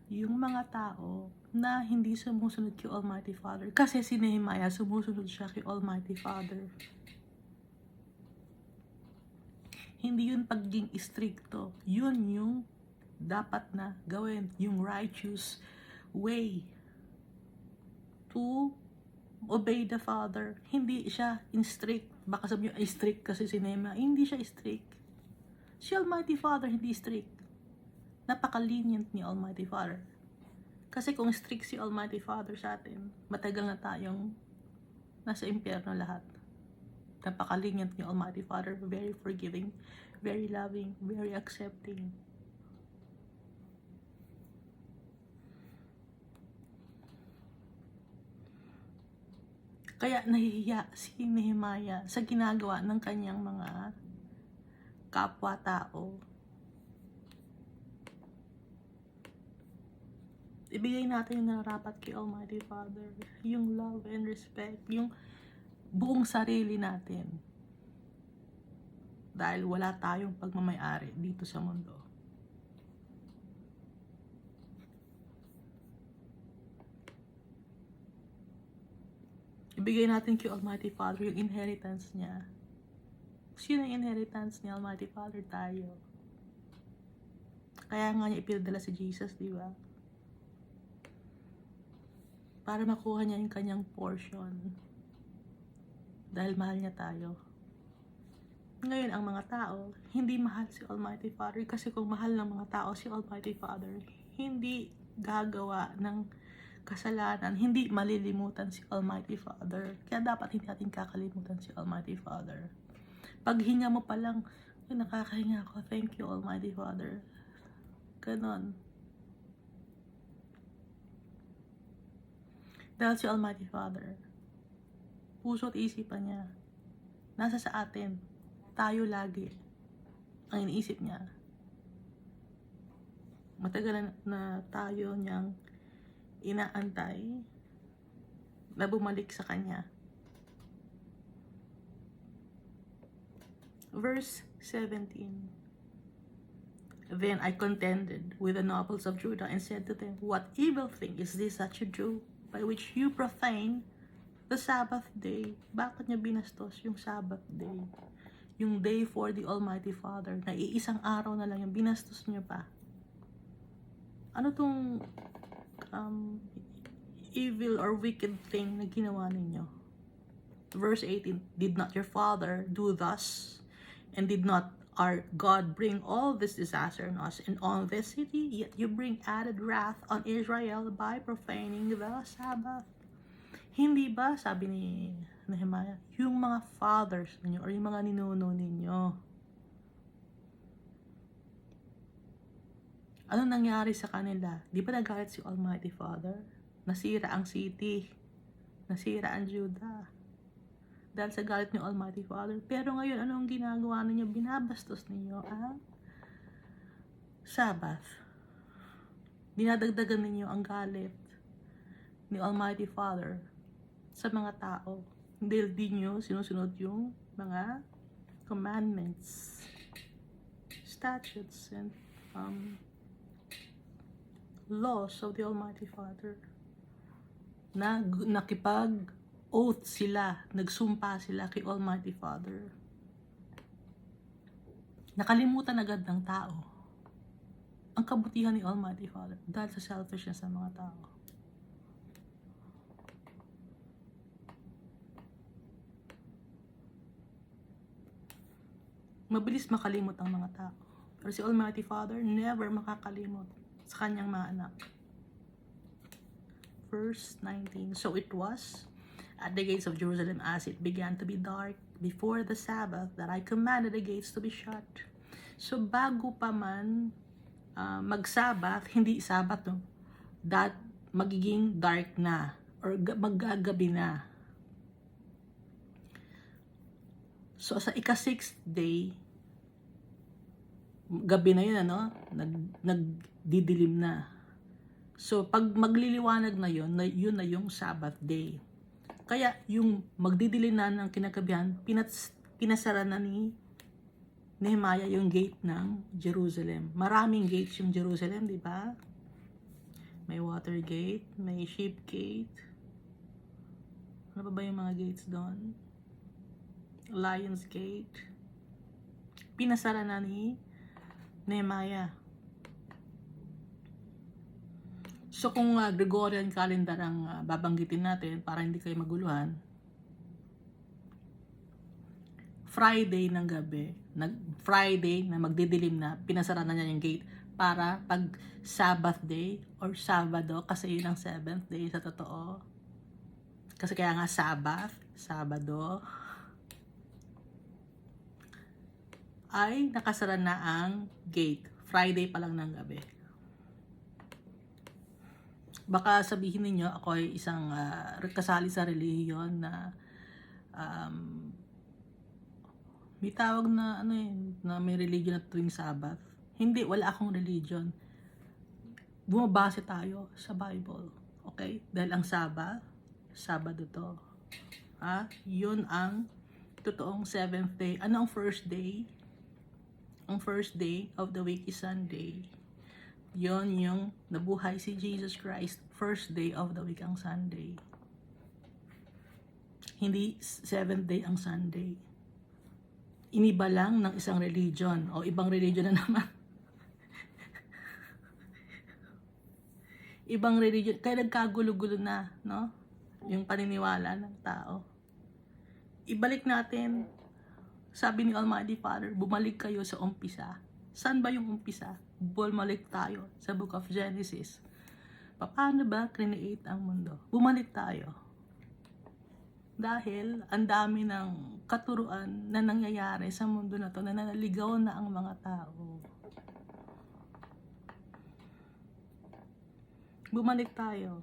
Speaker 1: yung mga tao na hindi sumusunod kay Almighty Father, kasi si Nehemiah sumusunod siya kay Almighty Father. Hindi yun pagiging istrikto. Yun yung dapat na gawin. Yung righteous way to obey the Father. Hindi siya strict. Baka sabi nyo, strict kasi si Nehemiah. Hindi siya strict. Si Almighty Father hindi strict. Napaka-lenient ni Almighty Father. Kasi kung strict si Almighty Father sa atin, matagal na tayong nasa impyerno lahat. Napaka-lenient ni Almighty Father, very forgiving, very loving, very accepting. Kaya nahihiya si Nehemiah sa ginagawa ng kanyang mga kapwa-tao. Ibigay natin yung nararapat kay Almighty Father, yung love and respect, yung buong sarili natin. Dahil wala tayong pagmamayari dito sa mundo. Ibigay natin kay Almighty Father yung inheritance niya. Sino yung inheritance ni Almighty Father? Tayo. Kaya nga niya ipinadala si Jesus, di ba? Para makuha niya yung kanyang portion. Dahil mahal niya tayo. Ngayon, ang mga tao, hindi mahal si Almighty Father. Kasi kung mahal ng mga tao si Almighty Father, hindi gagawa ng kasalanan, hindi malilimutan si Almighty Father. Kaya dapat hindi natin kakalimutan si Almighty Father. Paghinga mo pa lang, ay, nakakahinga ako. Thank you, Almighty Father. Ganon. Dahil si Almighty Father, puso at isipan niya, nasa sa atin, tayo lagi, ang iniisip niya. Matagal na tayo niyang inaantay na bumalik sa Kanya. Verse 17. Then I contended with the nobles of Judah and said to them, what evil thing is this that you do, by which you profane the Sabbath day? Bakit niya binastos yung Sabbath day? Yung day for the Almighty Father, na iisang araw na lang yung binastos niyo pa. Ano tong evil or wicked thing na ginawa ninyo? Verse 18, did not your father do thus? And did not our God bring all this disaster on us and on this city? Yet you bring added wrath on Israel by profaning the Sabbath. Hindi ba, sabi ni Nehemiah, yung mga fathers ninyo or yung mga ninuno ninyo, ano nangyari sa kanila? Di ba nagalit si Almighty Father? Nasira ang city. Nasira ang Judah. Dahil sa galit ni Almighty Father. Pero ngayon, ano ang ginagawa ninyo? Binabastos ninyo ang Sabbath. Dinadagdagan ninyo ang galit ni Almighty Father sa mga tao. Dahil di nyo sinusunod yung mga commandments, statutes, and laws of the Almighty Father. Nakipag-oath sila, nagsumpa sila kay Almighty Father. Nakalimutan agad ng tao ang kabutihan ni Almighty Father dahil sa selfishness ng mga tao. Mabilis makalimot ang mga tao. Pero si Almighty Father never makakalimot sa kanyang mga anak. Verse 19, so it was at the gates of Jerusalem as it began to be dark before the Sabbath that I commanded the gates to be shut. So bago pa man mag-Sabbath, hindi Sabbath, no? That magiging dark na or maggagabi na. So sa ika-6th day, gabi na yun, ano? Nagdidilim na. So, pag magliliwanag na yun na yung Sabbath day. Kaya, yung magdidilim na ng kinagabihan, pinasara na ni Nehemiah yung gate ng Jerusalem. Maraming gates yung Jerusalem, di ba? May water gate, may sheep gate. Ano pa ba yung mga gates doon? Lions gate. Pinasara na ni Nehemiah. So kung Gregorian calendar ang babanggitin natin para hindi kayo maguluhan, Friday ng gabi, Friday na magdidilim na, pinasara na niya yung gate para pag Sabbath day or Sabado, kasi yun ang 7th day sa totoo. Kasi kaya nga Sabbath, Sabado, ay nakasara na ang gate. Friday pa lang ng gabi. Baka sabihin niyo ako ay isang kasali sa relihiyon na may tawag na na may religion na tuwing Sabbath. Hindi, wala akong religion. Bumabase tayo sa Bible. Okay? Dahil ang Sabbath, Sabado to. Yun ang totoong 7th day. Ano ang first day? Ang first day of the week is Sunday. Yon yung nabuhay si Jesus Christ, first day of the week ang Sunday. Hindi 7th day ang Sunday. Iniba lang ng isang religion o ibang religion na naman. Ibang religion, kaya nagkagulo-gulo na, no? Yung paniniwala ng tao. Ibalik natin, sabi ni Almighty Father, bumalik kayo sa umpisa. Saan ba yung umpisa? Bumalik tayo sa Book of Genesis. Paano ba create ang mundo? Bumalik tayo. Dahil ang dami ng katuruan na nangyayari sa mundo na to, na naligaw na ang mga tao. Bumalik tayo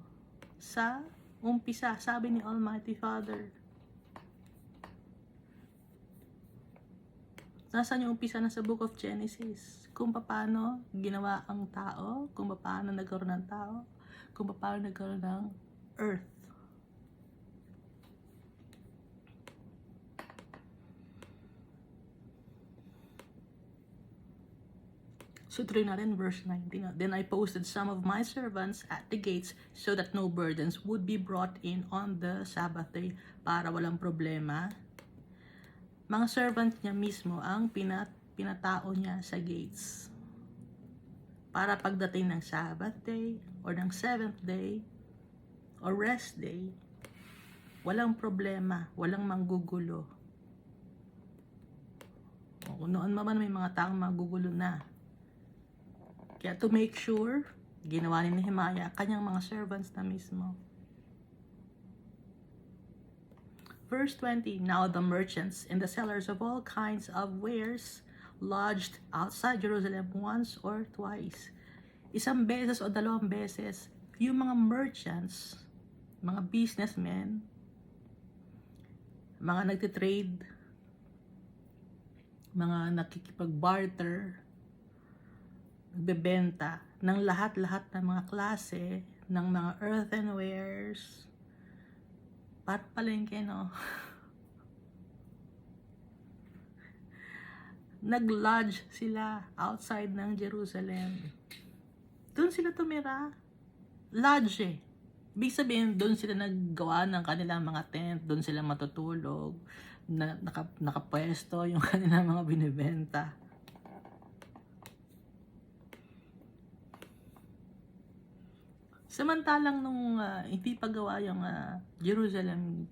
Speaker 1: sa umpisa, sabi ni Almighty Father. Nasaan yung umpisa na sa Book of Genesis? Kung paano ginawa ang tao, kung paano nagkaroon ng tao, kung paano nagkaroon ng earth. So, tuloy natin verse 19. Then I posted some of my servants at the gates so that no burdens would be brought in on the Sabbath day, para walang problema. Mga servant niya mismo ang pinatao niya sa gates. Para pagdating ng Sabbath day or ng 7th day or rest day, walang problema, walang manggugulo. O, noon man may mga taong manggugulo na. Kaya to make sure, ginawa ni Nehemiah kanyang mga servants na mismo. Verse 20, now the merchants and the sellers of all kinds of wares lodged outside Jerusalem once or twice. Isang beses o dalawang beses, yung mga merchants, mga businessmen, mga nagtitrade, mga nakikipag-barter, nagbebenta ng lahat-lahat ng mga klase ng mga earthenwares, para palengke, no? Nag-lodge sila outside ng Jerusalem. Doon sila tumira. Lodge eh. Ibig sabihin, doon sila naggawa ng kanilang mga tent, doon sila matutulog, nakapwesto yung kanilang mga binibenta. Samantalang nung hindi pa gawa yung Jerusalem,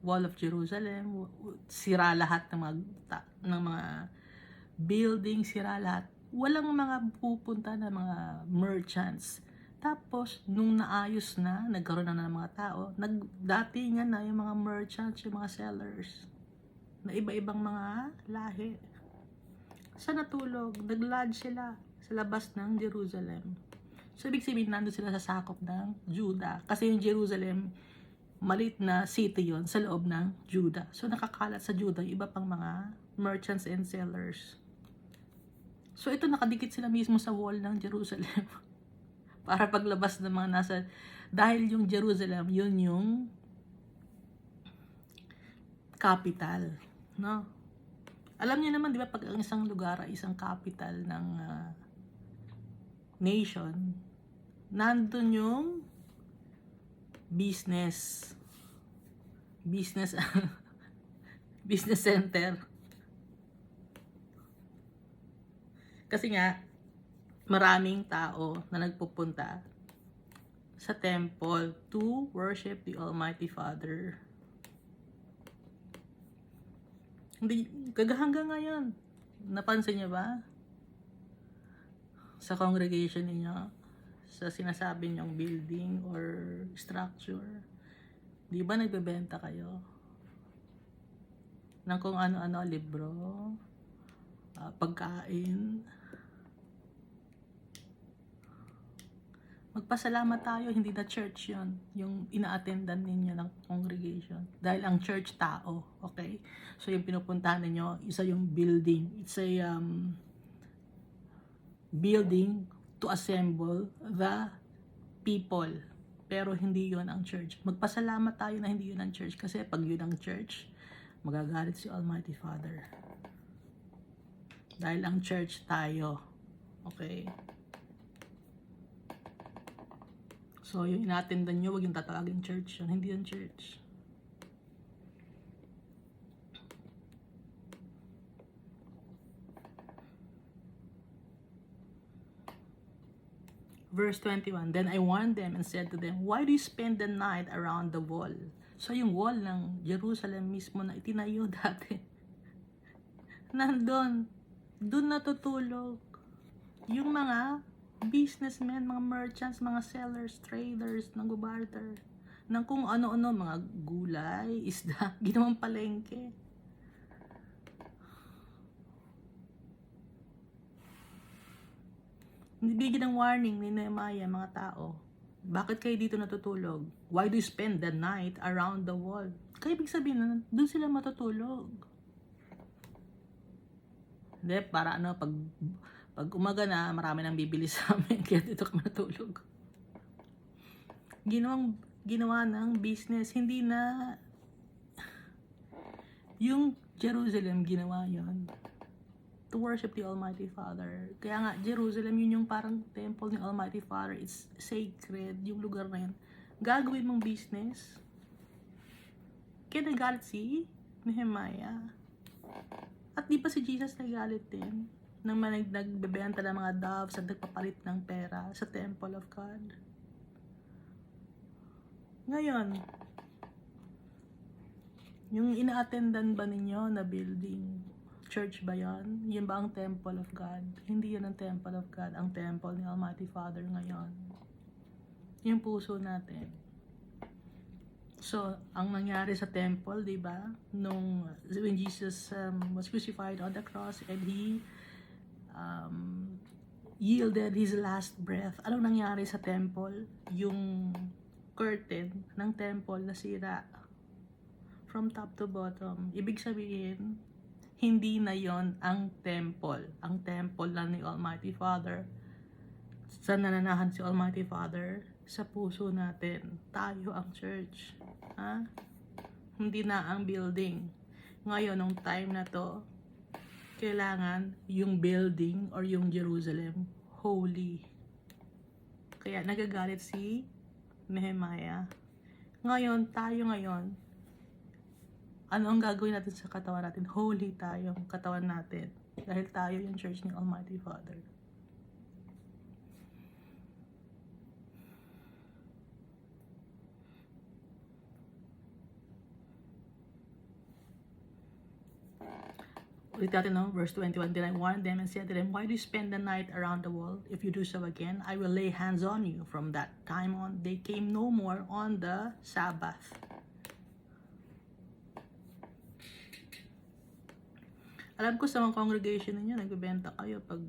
Speaker 1: Wall of Jerusalem, sira lahat ng mga building, sira lahat. Walang mga pupunta na mga merchants. Tapos, nung naayos na, nagkaroon na ng mga tao, nagdatingan na yung mga merchants, yung mga sellers, na iba-ibang mga lahi. Sa natulog, nag-lodge sila sa labas ng Jerusalem. So, ibig sabihin, nandun sila sa sakop ng Judah. Kasi yung Jerusalem, maliit na city yon sa loob ng Judah. So, nakakalat sa Judah yung iba pang mga merchants and sellers. So, ito nakadikit sila mismo sa wall ng Jerusalem. Para paglabas ng mga nasa... Dahil yung Jerusalem, yun yung capital. No? Alam niyo naman, di ba, pag ang isang lugar ay isang capital ng nation, nandun yung business center. Kasi nga, maraming tao na nagpupunta sa temple to worship the Almighty Father. Hindi, hanggang ngayon, napansin niyo ba? Sa congregation niyo, sa sinasabi niyong building or structure, di ba nagbebenta kayo ng kung ano-ano, libro, pagkain? Magpasalamat tayo, hindi na church yon yung ina-attendan ninyo ng congregation. Dahil ang church tao, okay? So yung pinupuntahan ninyo, isa yung building. It's a building to assemble the people. Pero hindi yon ang church. Magpasalamat tayo na hindi yun ang church. Kasi pag yun ang church, magagalit si Almighty Father. Dahil ang church tayo. Okay? So, yung inatendan nyo, huwag yung tatawagin church yun. Hindi yun church. Verse 21, then I warned them and said to them, why do you spend the night around the wall? So, yung wall ng Jerusalem mismo na itinayo dati, nandun, dun natutulog yung mga businessmen, mga merchants, mga sellers, traders, nag-barter ng kung ano-ano, mga gulay, isda, ginawang palengke. Bigyan ng warning ni Nehemiah, mga tao. Bakit kayo dito natutulog? Why do you spend the night around the wall? Kaya ibig sabihin, doon sila matutulog. Hindi, para ano, pag umaga na, marami nang bibili sa amin, kaya dito ka matulog. Ginawa ng business, hindi na yung Jerusalem ginawa yon to worship the Almighty Father. Kaya nga, Jerusalem, yun yung parang temple ni Almighty Father. It's sacred, yung lugar na yun. Gagawin mong business. Kaya nagalit si Nehemiah. At di pa si Jesus nagalit din nang nagbebenta ng mga doves at nagpapalit ng pera sa temple of God. Ngayon, yung ina-attendan ba ninyo na building, church ba yan? Yun ba ang temple of God? Hindi yun ang temple of God. Ang temple ni Almighty Father ngayon. Yung puso natin. So, ang nangyari sa temple, di ba? When Jesus was crucified on the cross and He yielded His last breath, anong nangyari sa temple? Yung curtain ng temple nasira from top to bottom. Ibig sabihin, hindi na yon ang temple. Ang temple lang ni Almighty Father. Saan nananahan si Almighty Father? Sa puso natin. Tayo ang church. Ha? Hindi na ang building. Ngayon, nung time na to, kailangan yung building or yung Jerusalem holy. Kaya nagagalit si Nehemiah. Ngayon, tayo ngayon, ano ang gagawin natin sa katawan natin? Holy tayo ang katawan natin. Dahil tayo yung church ni Almighty Father. Ulit natin, no? Verse 21, Then I warned them and said to them, Why do you spend the night around the wall? If you do so again, I will lay hands on you. From that time on, they came no more on the Sabbath. Alam ko sa mga congregation ninyo, nagbebenta kayo pag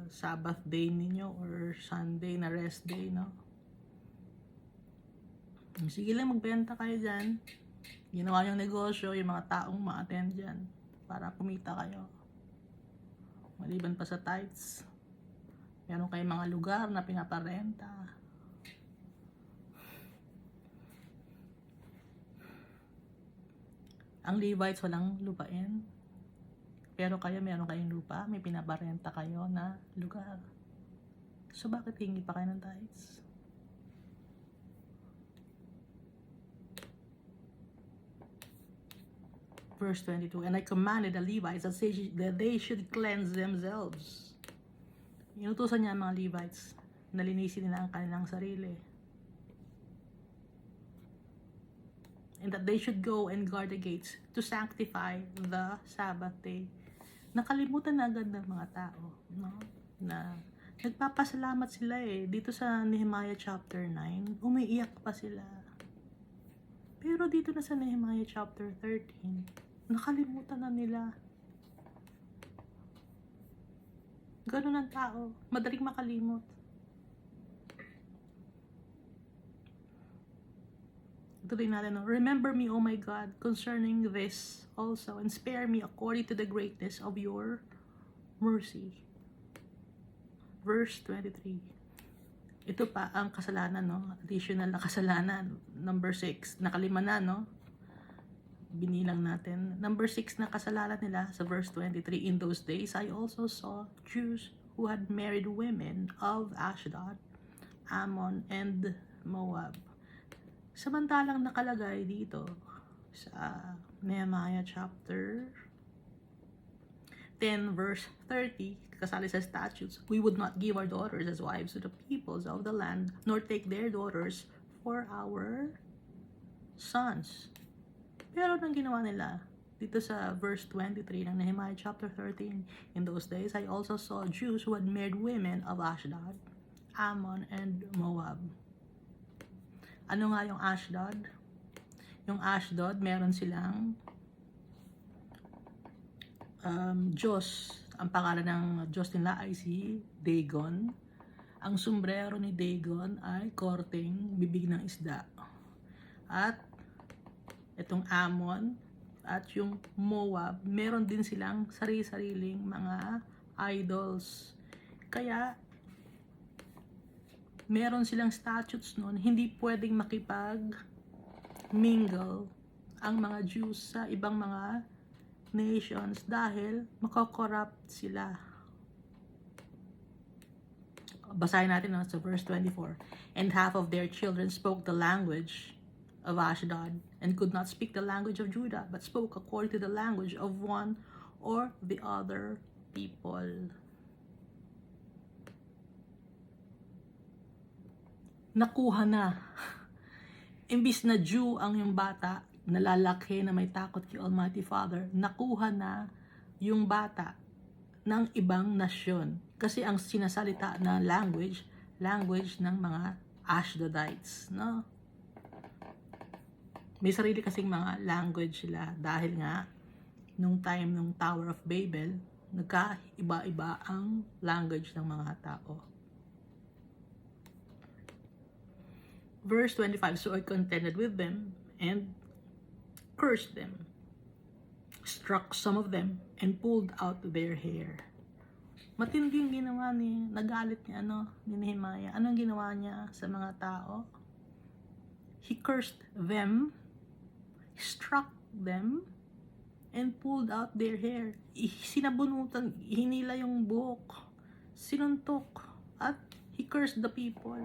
Speaker 1: Sabbath day ninyo or Sunday na rest day, no? Sige lang, magbenta kayo dyan. Ginawa yung negosyo, yung mga taong ma-attend dyan para kumita kayo. Maliban pa sa tithes, meron kayong mga lugar na pinaparenta. Ang Levites walang lupain. Pero kayo, meron kayong lupa, may pinaparenta kayo na lugar. So, bakit hingi pa kayo ng tithes? Verse 22, And I commanded the Levites that they should cleanse themselves. Inutusan niya ang mga Levites na linisin nila ang kanilang sarili. And that they should go and guard the gates to sanctify the Sabbath day. Nakalimutan na agad ng mga tao, no? Na nagpapasalamat sila dito sa Nehemiah chapter 9, umiiyak pa sila. Pero dito na sa Nehemiah chapter 13, nakalimutan na nila. Ganun ang tao, madaling makalimot. Tuloy natin, no? Remember me, O my God, concerning this also, and spare me according to the greatness of your mercy. Verse 23. Ito pa ang kasalanan, no? Additional na kasalanan. Number 6. Nakalima na, no? Binilang natin. Number 6 na kasalanan nila sa verse 23. In those days, I also saw Jews who had married women of Ashdod, Ammon, and Moab. Samantalang nakalagay dito sa Nehemiah chapter 10 verse 30, kasali sa statutes, we would not give our daughters as wives to the peoples of the land, nor take their daughters for our sons. Pero nang ginawa nila, dito sa verse 23 ng Nehemiah chapter 13, in those days I also saw Jews who had married women of Ashdod, Ammon, and Moab. Ano nga yung Ashdod? Yung Ashdod, meron silang Diyos. Ang pangalan ng Diyos nila ay si Dagon. Ang sombrero ni Dagon ay korteng bibig ng isda. At itong Ammon at yung Moab, meron din silang sarili-sariling mga idols. Kaya meron silang statutes noon, hindi pwedeng makipag-mingle ang mga Jews sa ibang mga nations dahil makakorrupt sila. Basahin natin sa verse 24. And half of their children spoke the language of Ashdod and could not speak the language of Judah, but spoke according to the language of one or the other people. Nakuha na. Imbis na Jew ang yung bata, nalalaki na may takot kay Almighty Father, nakuha na yung bata ng ibang nasyon. Kasi ang sinasalita na language ng mga Ashdodites, no? May sarili kasing mga language sila dahil nga nung time ng Tower of Babel, nagkaiba-iba ang language ng mga tao. Verse 25, so I contended with them and cursed them, struck some of them, and pulled out their hair. Matinding ginawa nagalit ni Nehemiah. Anong ginawa niya sa mga tao? He cursed them, struck them, and pulled out their hair. Sinabunutan, hinila yung buhok, sinuntok, at he cursed the people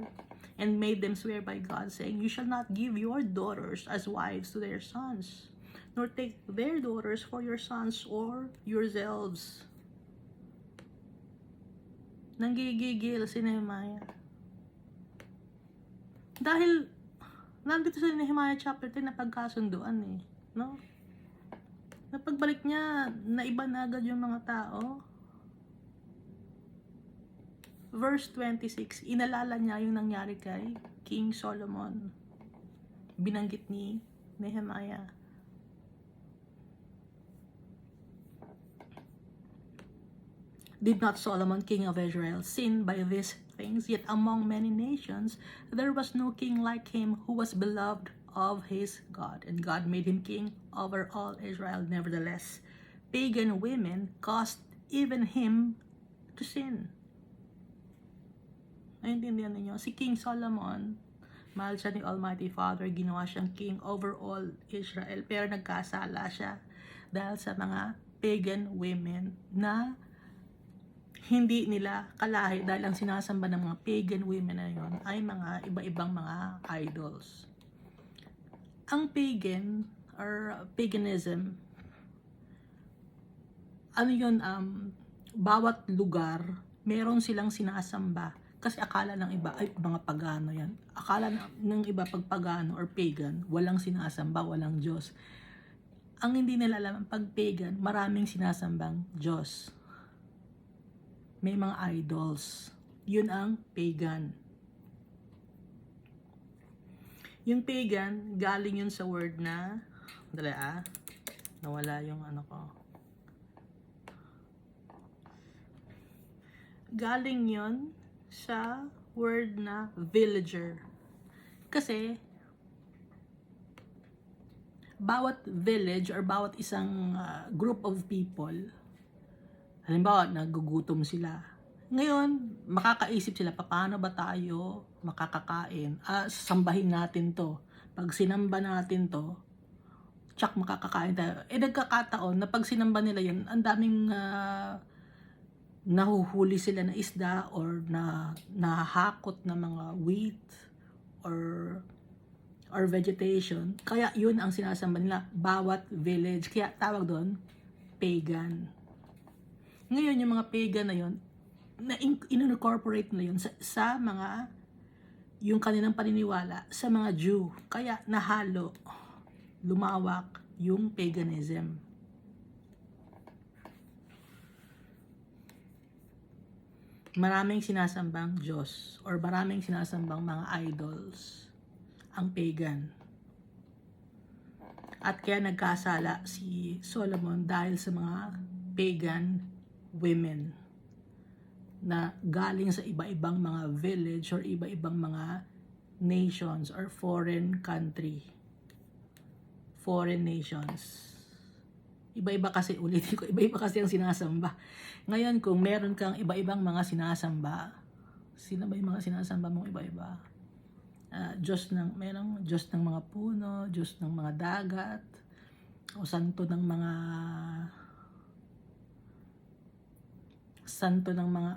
Speaker 1: and made them swear by God, saying, you shall not give your daughters as wives to their sons, nor take their daughters for your sons or yourselves. Nanggigigil si Nehemiah. Dahil nandito sa Nehemiah chapter 10 na pagkasunduan no? Napagbalik niya, naiba na agad yung mga tao. Verse 26, inalala niya yung nangyari kay King Solomon. Binanggit ni Nehemiah. Did not Solomon, king of Israel, sin by these things? Yet among many nations there was no king like him, who was beloved of his God, and God made him king over all Israel. Nevertheless, pagan women caused even him to sin. Naintindihan ninyo? Si King Solomon, mahal siya ni Almighty Father, ginawa siyang king over all Israel, pero nagkasala siya dahil sa mga pagan women na hindi nila kalahi, dahil ang sinasamba ng mga pagan women na yon ay mga iba-ibang mga idols. Ang pagan or paganism, ano yun, bawat lugar meron silang sinasamba. Kasi akala ng iba ay mga pagano yan. Akala ng iba pag pagano or pagan, walang sinasamba, walang Diyos. Ang hindi nila alam, pag pagan, maraming sinasambang Diyos. May mga idols. Yun ang pagan. Yung pagan, galing yun sa word na, nawala yung ko. Galing yun sa word na villager. Kasi, bawat village or bawat isang group of people, halimbawa, nagugutom sila. Ngayon, makakaisip sila, paano ba tayo makakakain? Sambahin natin to. Pag sinamba natin to, tsak makakakain tayo. Nagkakataon na pag sinamba nila yun, ang daming nahuhuli sila na isda or nahahakot na mga wheat or vegetation. Kaya yun ang sinasamba nila, bawat village. Kaya tawag doon, pagan. Ngayon, yung mga pagan na yun, in-incorporate na yun sa mga, yung kanilang paniniwala sa mga Jew. Kaya nahalo, lumawak yung paganism. maraming sinasambang Diyos or maraming sinasambang mga idols ang pagan. At kaya nagkasala si Solomon dahil sa mga pagan women na galing sa iba-ibang mga village or iba-ibang mga nations or foreign country, foreign nations. Iba-iba kasi, ulitin ko, iba-iba kasi ang sinasamba. Ngayon, kung meron kang iba-ibang mga sinasamba, sino ba yung mga sinasamba mong iba-iba? Diyos ng, merong Diyos ng mga puno, Diyos ng mga dagat, o santo ng mga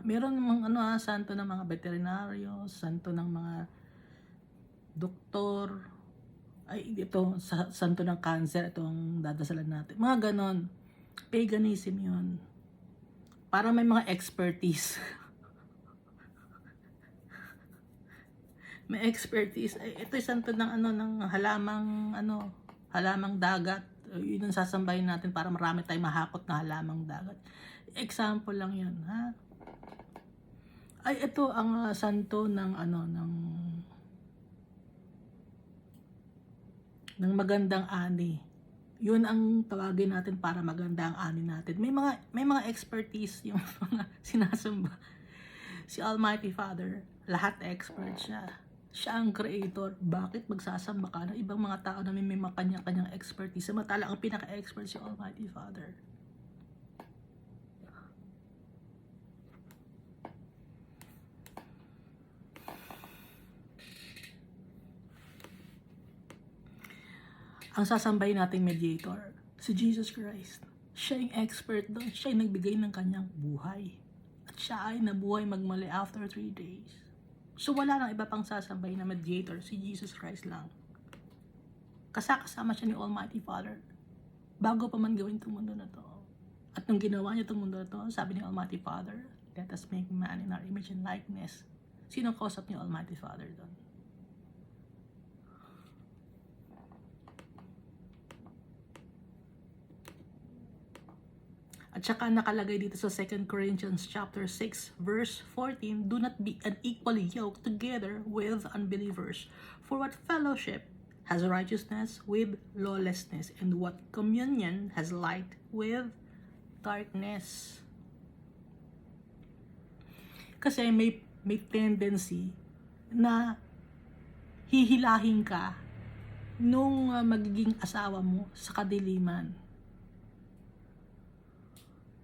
Speaker 1: meron mga santo ng mga veterinaryo, santo ng mga doktor, ay ito, santo ng cancer, itong dadasalan natin. Mga ganon. Paganism yun. Para may mga expertise. May expertise. Ito yung santo ng ng halamang dagat. Yun ang sasambahin natin para marami tayong mahakot na halamang dagat. Example lang yun, ha? Ay, ito ang santo ng ng magandang ani. Yun ang tawagin natin para maganda ang ani natin. May mga expertise yung mga sinasamba. Si Almighty Father, lahat expert siya. Siya ang creator. Bakit magsasamba ka ng ibang mga tao na may mga kanya-kanyang expertise? Samantala, ang pinaka-expert si Almighty Father. Ang sasambahin nating mediator, si Jesus Christ. Siya yung expert doon. Siya yung nagbigay ng kanyang buhay. At siya ay nabuhay magmali after 3 days. So wala nang iba pang sasambahin na mediator, si Jesus Christ lang. Kasama siya ni Almighty Father bago pa man gawin itong mundo na to. At nung ginawa niya itong mundo na to, sabi ni Almighty Father, let us make man in our image and likeness. Sino kausap ni Almighty Father doon? At saka nakalagay dito sa 2 Corinthians chapter 6 verse 14, do not be unequally yoked together with unbelievers. For what fellowship has righteousness with lawlessness, and what communion has light with darkness? Kasi may tendency na hihilahin ka nung magiging asawa mo sa kadiliman.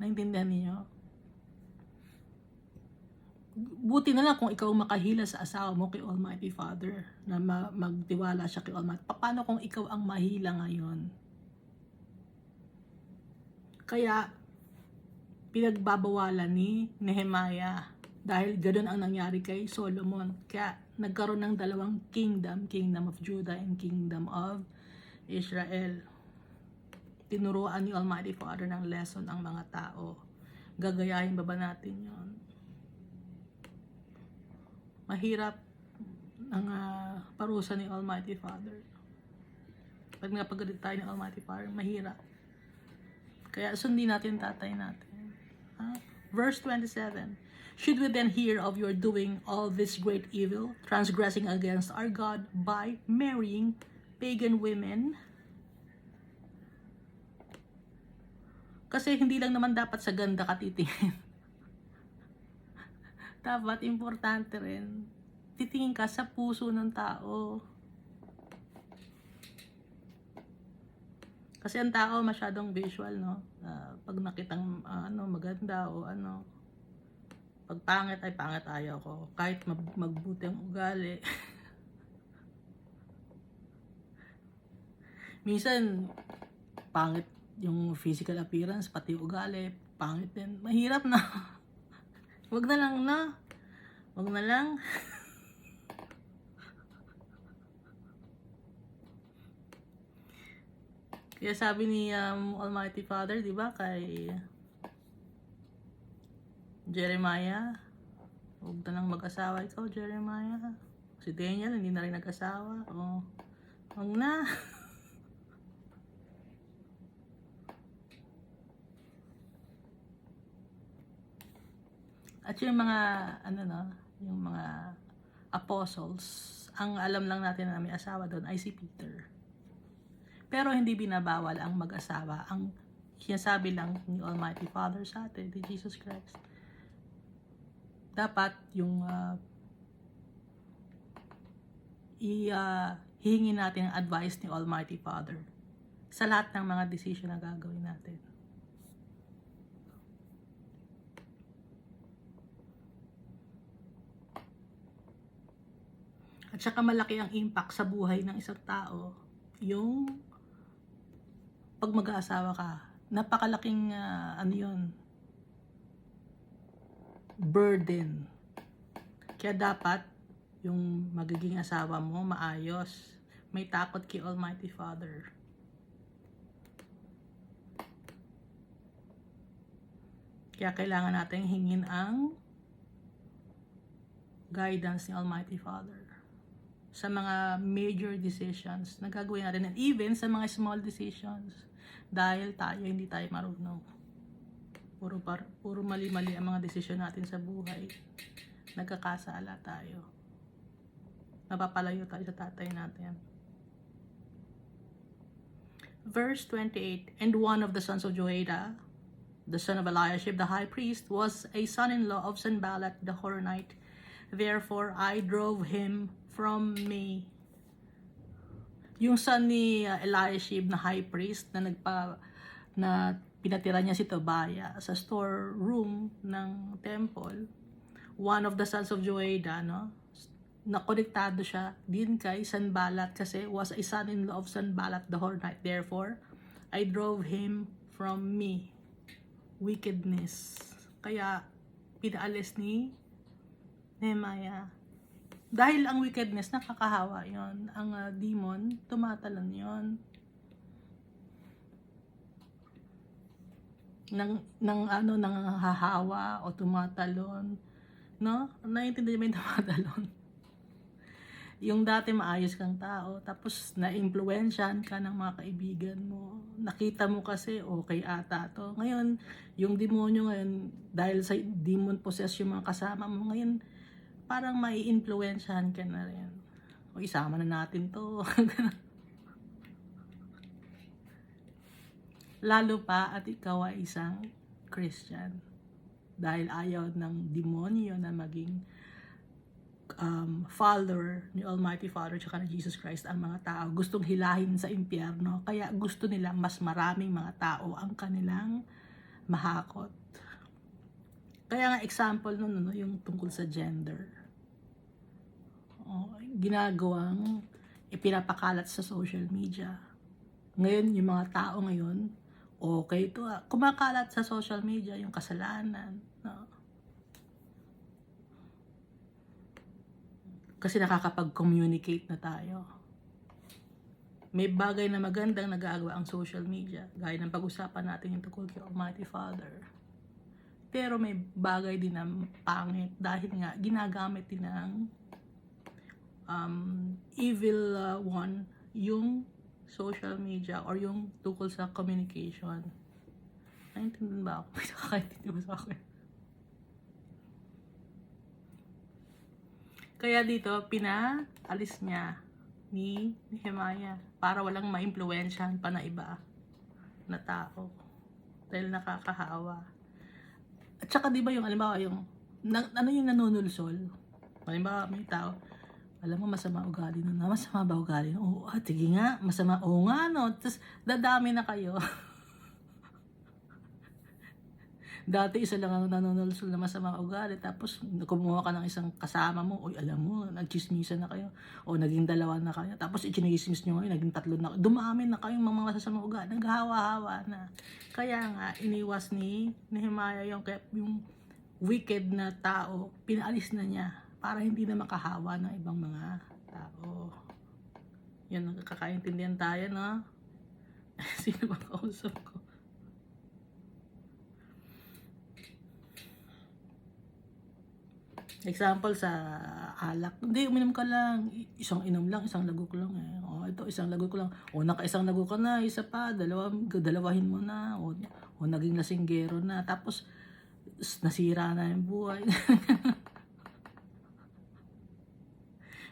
Speaker 1: Naintindihan niyo? Buti na lang kung ikaw makahila sa asawa mo kay Almighty Father, na magtiwala siya kay Almighty. Paano kung ikaw ang mahila ngayon? Kaya, pinagbabawalan ni Nehemiah dahil ganoon ang nangyari kay Solomon. Kaya, nagkaroon ng dalawang kingdom, Kingdom of Judah and Kingdom of Israel. Tinuruan ni Almighty Father ng lesson ang mga tao. Gagayahin ba natin yon? Mahirap ang parusa ni Almighty Father. Pag napagalit tayo ni Almighty Father, mahirap. Kaya sundin natin tatay natin. Verse 27, should we then hear of your doing all this great evil, transgressing against our God by marrying pagan women? Kasi hindi lang naman dapat sa ganda ka titingin. Dapat importante rin, titingin ka sa puso ng tao. Kasi ang tao masyadong visual, no? Pag nakitang maganda o pag pangit ay pangit, ayaw ko. Kahit magbuti ang ugali. Minsan, pangit yung physical appearance, pati ugali, pangit din. Mahirap na. Wag na lang na. Wag na lang. Kaya sabi ni Almighty Father, di ba, kay Jeremiah, huwag na lang mag-asawa ikaw, Jeremiah. Si Daniel, hindi na rin nag-asawa. Huwag na. At yung mga, ano no, yung mga apostles, ang alam lang natin na may asawa doon ay si Peter. Pero hindi binabawal ang mag-asawa. Ang sinasabi lang ni Almighty Father sa atin, ni Jesus Christ, dapat yung hihingi natin ang advice ni Almighty Father sa lahat ng mga decision na gagawin natin. At saka malaki ang impact sa buhay ng isang tao yung pag mag-aasawa ka. Napakalaking ano yun, burden. Kaya dapat yung magiging asawa mo maayos, may takot kay Almighty Father. Kaya kailangan natin hingin ang guidance ni Almighty Father sa mga major decisions na gagawin natin, and even sa mga small decisions, dahil tayo hindi tayo marunong. Puro mali-mali ang mga desisyon natin sa buhay. Nagkakasala tayo. Napapalayo tayo sa tatay natin. Verse 28, and one of the sons of Joiada, the son of Eliashib, the high priest, was a son-in-law of Sanballat the Horonite. Therefore, I drove him from me. Yung son ni Eliashib na high priest na pinatira niya si Tobiah sa storeroom ng temple, one of the sons of Joiada, no? Nakonektado siya din kay Sanballat kasi was a son-in-law of Sanballat the Horonite. Therefore, I drove him from me. Wickedness. Kaya, pinaalis ni Nehemiah. Dahil ang wickedness, nakakahawa yon. Ang demon, tumatalon yon. Nang hahawa o tumatalon. No? Naiintindihan mo yung tumatalon. Yung dati maayos kang tao, tapos na-influensyan ka ng mga kaibigan mo. Nakita mo kasi, okay ata to. Ngayon, yung demonyo ngayon, dahil sa demon possess yung mga kasama mo, ngayon, parang mai-influensyahan ka na rin. O isama na natin to. Lalo pa at ikaw ay isang Christian. Dahil ayaw ng demonyo na maging follower ni Almighty Father tsaka ni Jesus Christ ang mga tao. Gustong hilahin sa impyerno. Kaya gusto nila mas maraming mga tao ang kanilang mahakot. Kaya nga example nun, yung tungkol sa gender. Ginagawang ipinapakalat sa social media. Ngayon, yung mga tao ngayon, okay to kumakalat sa social media yung kasalanan. No? Kasi nakakapag-communicate na tayo. May bagay na magandang nagagawa ang social media. Gaya ng pag-usapan natin yung tungkol kay Almighty Father. Pero may bagay din na pangit dahil nga ginagamit din ng evil one yung social media or yung tungkol sa communication. Naintindihan ba ako? May nakakaintindi ba sa akin? Kaya dito, pinaalis niya ni Nehemiah para walang ma-influensyahan pa na iba na tao. Dahil nakakahawa. At saka diba yung, alimbawa, yung nanunulsol? Halimbawa, may tao, alam mo, masama ugali nun. Masama ba ugali nun? Oo, sige nga, masama. Oo nga, no? Tapos, dadami na kayo. Dati, isa lang ang nanunulsol na masama ugali. Tapos, kumuha ka ng isang kasama mo. Oy, alam mo, nagchismisan na kayo. O, naging dalawa na kayo. Tapos, ichinismis nyo ngayon, naging 3 na kayo. Dumami na kayong mga masasama ugali. Naghahawa-hawa na. Kaya nga, iniwas ni Nehemiah yung wicked na tao. Pinaalis na niya para hindi na makahawa ng ibang mga tao. Yan, nakakaintindihan tayo, no? Sino ba kausap ko? Example sa alak. Hindi, uminom ka lang. Isang inom lang, isang lagok lang eh. O, ito, isang lagok lang. O, naka-isang lagok ka na, isa pa, dalawahin mo na. O naging lasinggero na. Tapos, nasira na yung buhay.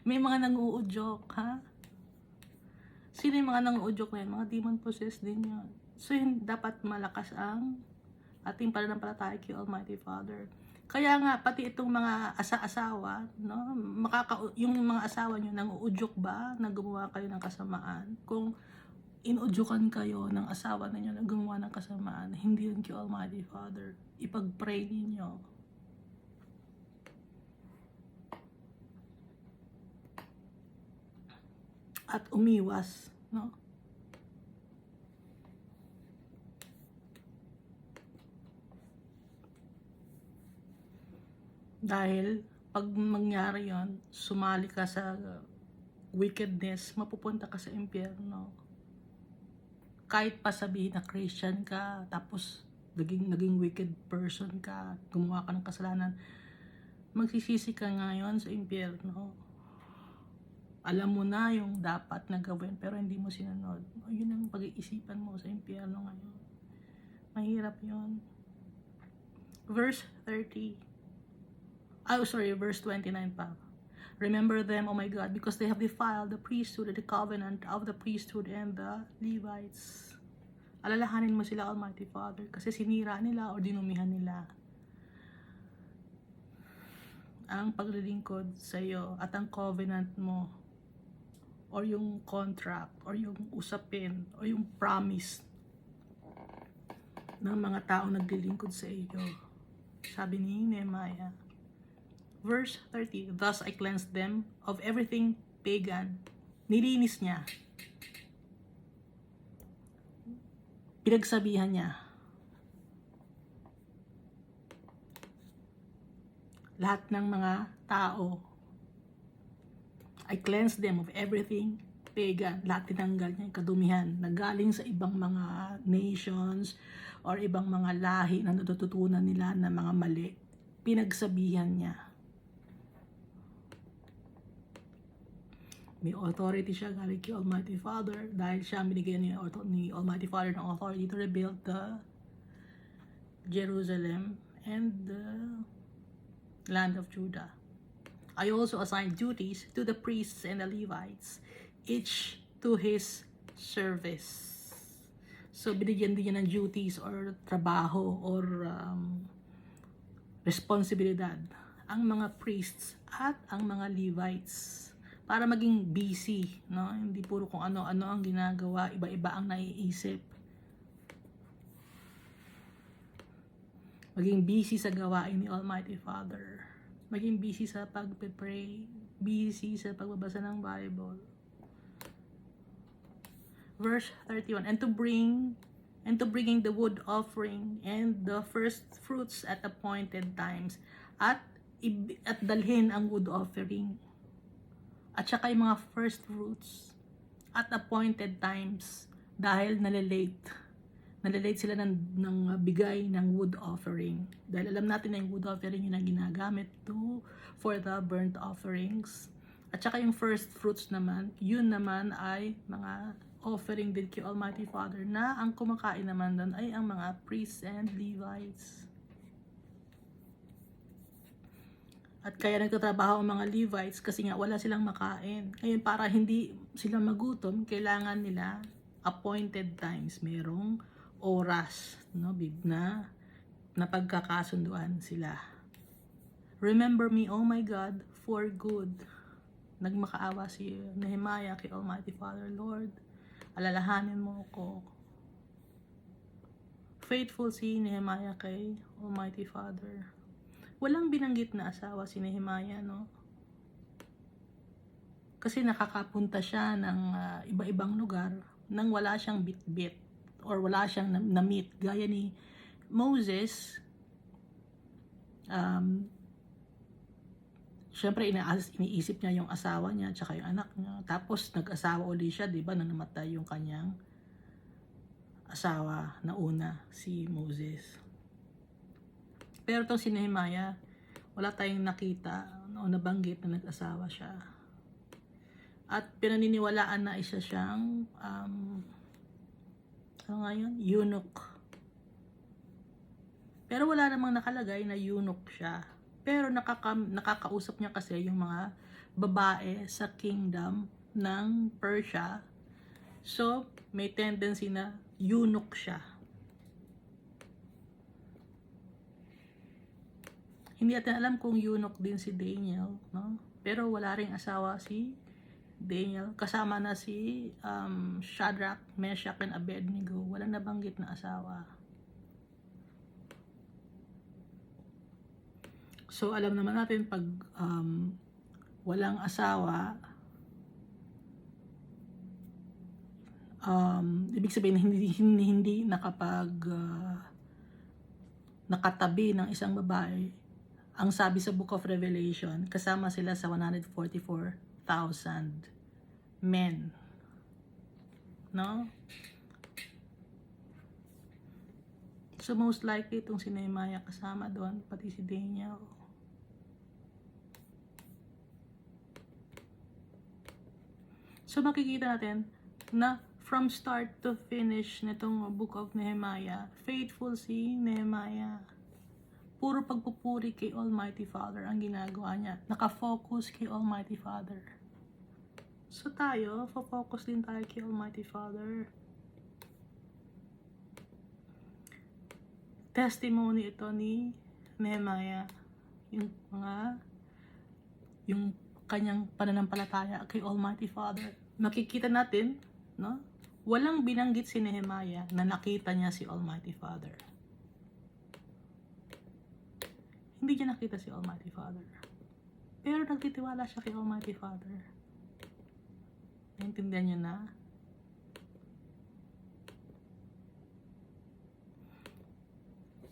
Speaker 1: May mga nang-uudyok, ha? Sino yung mga nang-uudyok na yun? Mga demon possessed din yun. So, dapat malakas ang ating pananampalataya kay Almighty Father. Kaya nga, pati itong mga asawa, no? Yung mga asawa nyo, nang-uudyok ba na gumawa kayo ng kasamaan? Kung inudyukan kayo ng asawa ninyo na gumawa ng kasamaan, hindi yun kay Almighty Father. Ipag-pray ninyo. At umiwas, no? Dahil pag mangyari yon, sumali ka sa wickedness, mapupunta ka sa impyerno. Kahit pa sabihin na Christian ka, tapos naging wicked person ka, gumawa ka ng kasalanan, magsisisi ka ngayon sa impyerno. Alam mo na yung dapat na gawin, pero hindi mo sinunod. Yun ang pag-iisipan mo sa impyerno ngayon. Mahirap yun. Verse 30. Verse 29 pa. Remember them, O my God, because they have defiled the priesthood and the covenant of the priesthood and the Levites. Alalahanin mo sila, Almighty Father, kasi sinira nila o dinumihan nila ang paglilingkod sa iyo at ang covenant mo, or yung contract, or yung usapin, or yung promise ng mga taong naglilingkod sa iyo. Sabi ni Nehemiah. Verse 30, thus I cleansed them of everything pagan. Nilinis niya. Pinagsabihan niya. Lahat ng mga tao, I cleansed them of everything pagan. Lahat tinanggal niya yung kadumihan na galing sa ibang mga nations or ibang mga lahi na natututunan nila na mga mali. Pinagsabihan niya. May authority siya galing kay Almighty Father dahil siya binigyan ni Almighty Father ng authority to rebuild the Jerusalem and the land of Judah. I also assigned duties to the priests and the Levites, each to his service. So, binigyan din niya ng duties or trabaho or responsibilidad ang mga priests at ang mga Levites para maging busy, no? Hindi puro kung ano-ano ang ginagawa, iba-iba ang naiisip. Maging busy sa gawain ni Almighty Father. Maging busy sa pag-pray, busy sa pagbabasa ng Bible. Verse 31, and to bringing the wood offering and the first fruits at appointed times, at dalhin ang wood offering at saka yung mga first fruits at appointed times dahil nalilate sila ng bigay ng wood offering. Dahil alam natin na yung wood offering yun ang ginagamit for the burnt offerings. At saka yung first fruits naman, yun naman ay mga offering din kay Almighty Father na ang kumakain naman doon ay ang mga priests and Levites. At kaya nagtatrabaho ang mga Levites kasi nga wala silang makain. Ngayon para hindi sila magutom, kailangan nila appointed times, merong oras, no, na pagkakasunduan sila. Remember me, oh my God, for good. Nagmakaawa si Nehemiah kay Almighty Father, Lord, alalahanin mo ako. Faithful si Nehemiah kay Almighty Father. Walang binanggit na asawa si Nehemiah, no? Kasi nakakapunta siya ng iba-ibang lugar nang wala siyang bit-bit or wala siyang na-meet. Gaya ni Moses, syempre iniisip niya yung asawa niya at yung anak niya. Tapos nag-asawa uli siya, di ba, na namatay yung kanyang asawa na una, si Moses. Pero itong si Nehemiah, wala tayong nakita o nabanggit na nag-asawa siya. At pinaniniwalaan na isa siyang eunuch. Pero wala namang nakalagay na eunuch siya. Pero nakakausap niya kasi yung mga babae sa kingdom ng Persia. So, may tendency na eunuch siya. Hindi natin alam kung eunuch din si Daniel, no? Pero wala ring asawa si Daniel. Kasama na si Shadrach, Meshach, and Abednego. Walang nabanggit na asawa. So, alam naman natin pag walang asawa, ibig sabihin hindi nakatabi ng isang babae. Ang sabi sa Book of Revelation, kasama sila sa 144,000 men. No? So most likely itong si Nehemiah kasama doon, pati si Daniel. So makikita natin na from start to finish nitong Book of Nehemiah, faithful si Nehemiah. Puro pagpupuri kay Almighty Father ang ginagawa niya. Nakafocus kay Almighty Father. So tayo, focus din tayo kay Almighty Father. Testimony ito ni Nehemiah. Yung kanyang pananampalataya kay Almighty Father. Makikita natin, no? Walang binanggit si Nehemiah na nakita niya si Almighty Father. Hindi niya nakita si Almighty Father. Pero nagtitiwala siya kay Almighty Father. Naintindihan niyo na?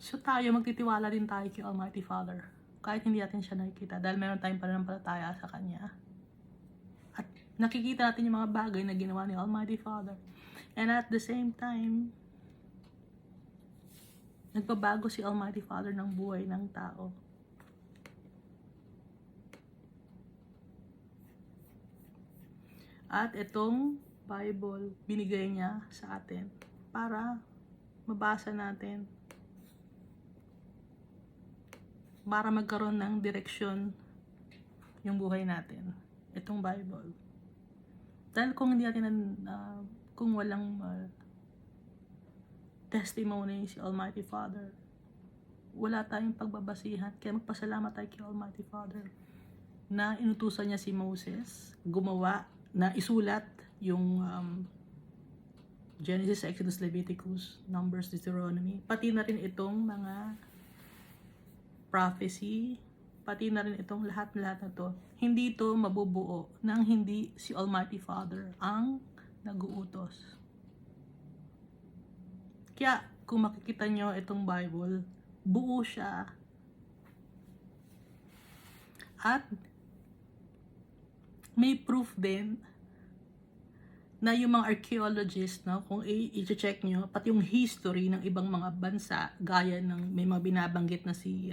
Speaker 1: So tayo, magtitiwala din tayo kay Almighty Father. Kahit hindi natin siya nakikita. Dahil meron tayong pananampalataya sa Kanya. At nakikita natin yung mga bagay na ginawa ni Almighty Father. And at the same time, nagbabago si Almighty Father ng buhay ng tao. At itong Bible, binigay niya sa atin para mabasa natin. Para magkaroon ng direksyon yung buhay natin. Itong Bible. Dahil kung hindi natin, kung walang testimony si Almighty Father, wala tayong pagbabasihan. Kaya magpasalamat tayo kay Almighty Father na inutusan niya si Moses gumawa, na isulat yung Genesis, Exodus, Leviticus, Numbers, Deuteronomy. Pati na rin itong mga prophecy, pati na rin itong lahat-lahat na to. Hindi ito mabubuo nang hindi si Almighty Father ang nag-uutos. Kaya kung makikita nyo itong Bible, buo siya. At may proof din na yung mga archaeologists, no, kung i-check nyo, pati yung history ng ibang mga bansa, gaya ng may mga binabanggit na si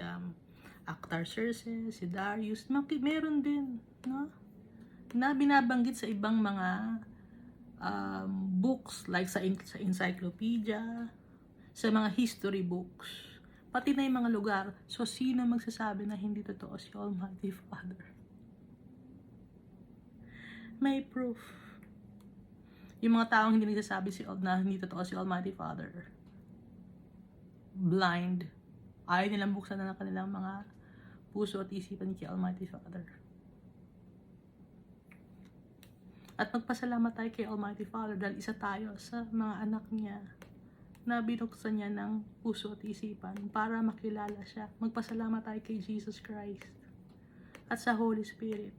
Speaker 1: Artaxerxes, si Darius, meron din, no, na binabanggit sa ibang mga books, like sa encyclopedia, sa mga history books, pati na yung mga lugar. So, sino magsasabi na hindi totoo si Almighty Father? May proof. Yung mga taong hindi nagsasabi na hindi totoo si Almighty Father, blind, ayaw nilang buksan na ng kanilang mga puso at isipan kay Almighty Father. At magpasalamat tayo kay Almighty Father dahil isa tayo sa mga anak niya na binuksan niya ng puso at isipan para makilala siya. Magpasalamat tayo kay Jesus Christ at sa Holy Spirit.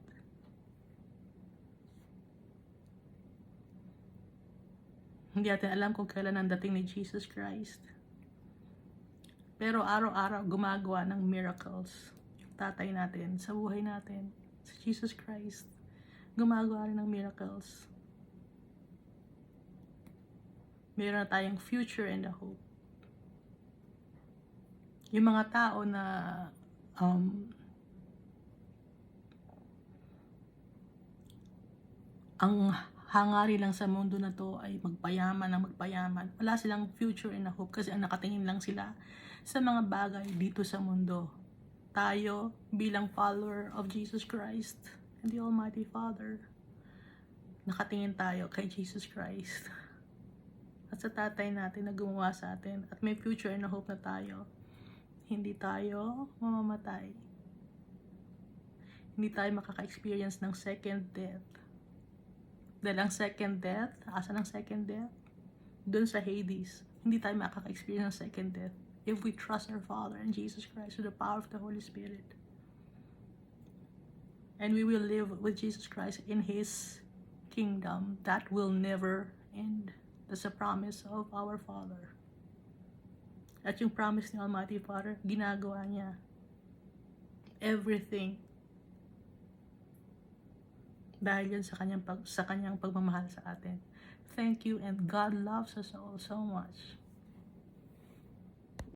Speaker 1: Hindi natin alam kung kailan ang dating ni Jesus Christ. Pero araw-araw gumagawa ng miracles. Yung tatay natin, sa buhay natin, si Jesus Christ, gumagawa rin ng miracles. Meron na tayong future and a hope. Yung mga tao na ang hangarin lang sa mundo na to ay magpayaman. Wala silang future and a hope kasi ang nakatingin lang sila sa mga bagay dito sa mundo. Tayo bilang follower of Jesus Christ and the Almighty Father, nakatingin tayo kay Jesus Christ at sa tatay natin na gumawa sa atin, at may future and hope na tayo. Hindi tayo mamamatay. Hindi tayo makaka-experience ng second death. Dahil ang second death, asan ang second death? Doon sa Hades. Hindi tayo makaka-experience ng second death if we trust our Father and Jesus Christ through the power of the Holy Spirit. And we will live with Jesus Christ in His kingdom that will never end. That's a promise of our Father. At yung promise ni Almighty Father, ginagawa niya everything dahil yan sa kanyang pagmamahal sa atin. Thank you, and God loves us all so much.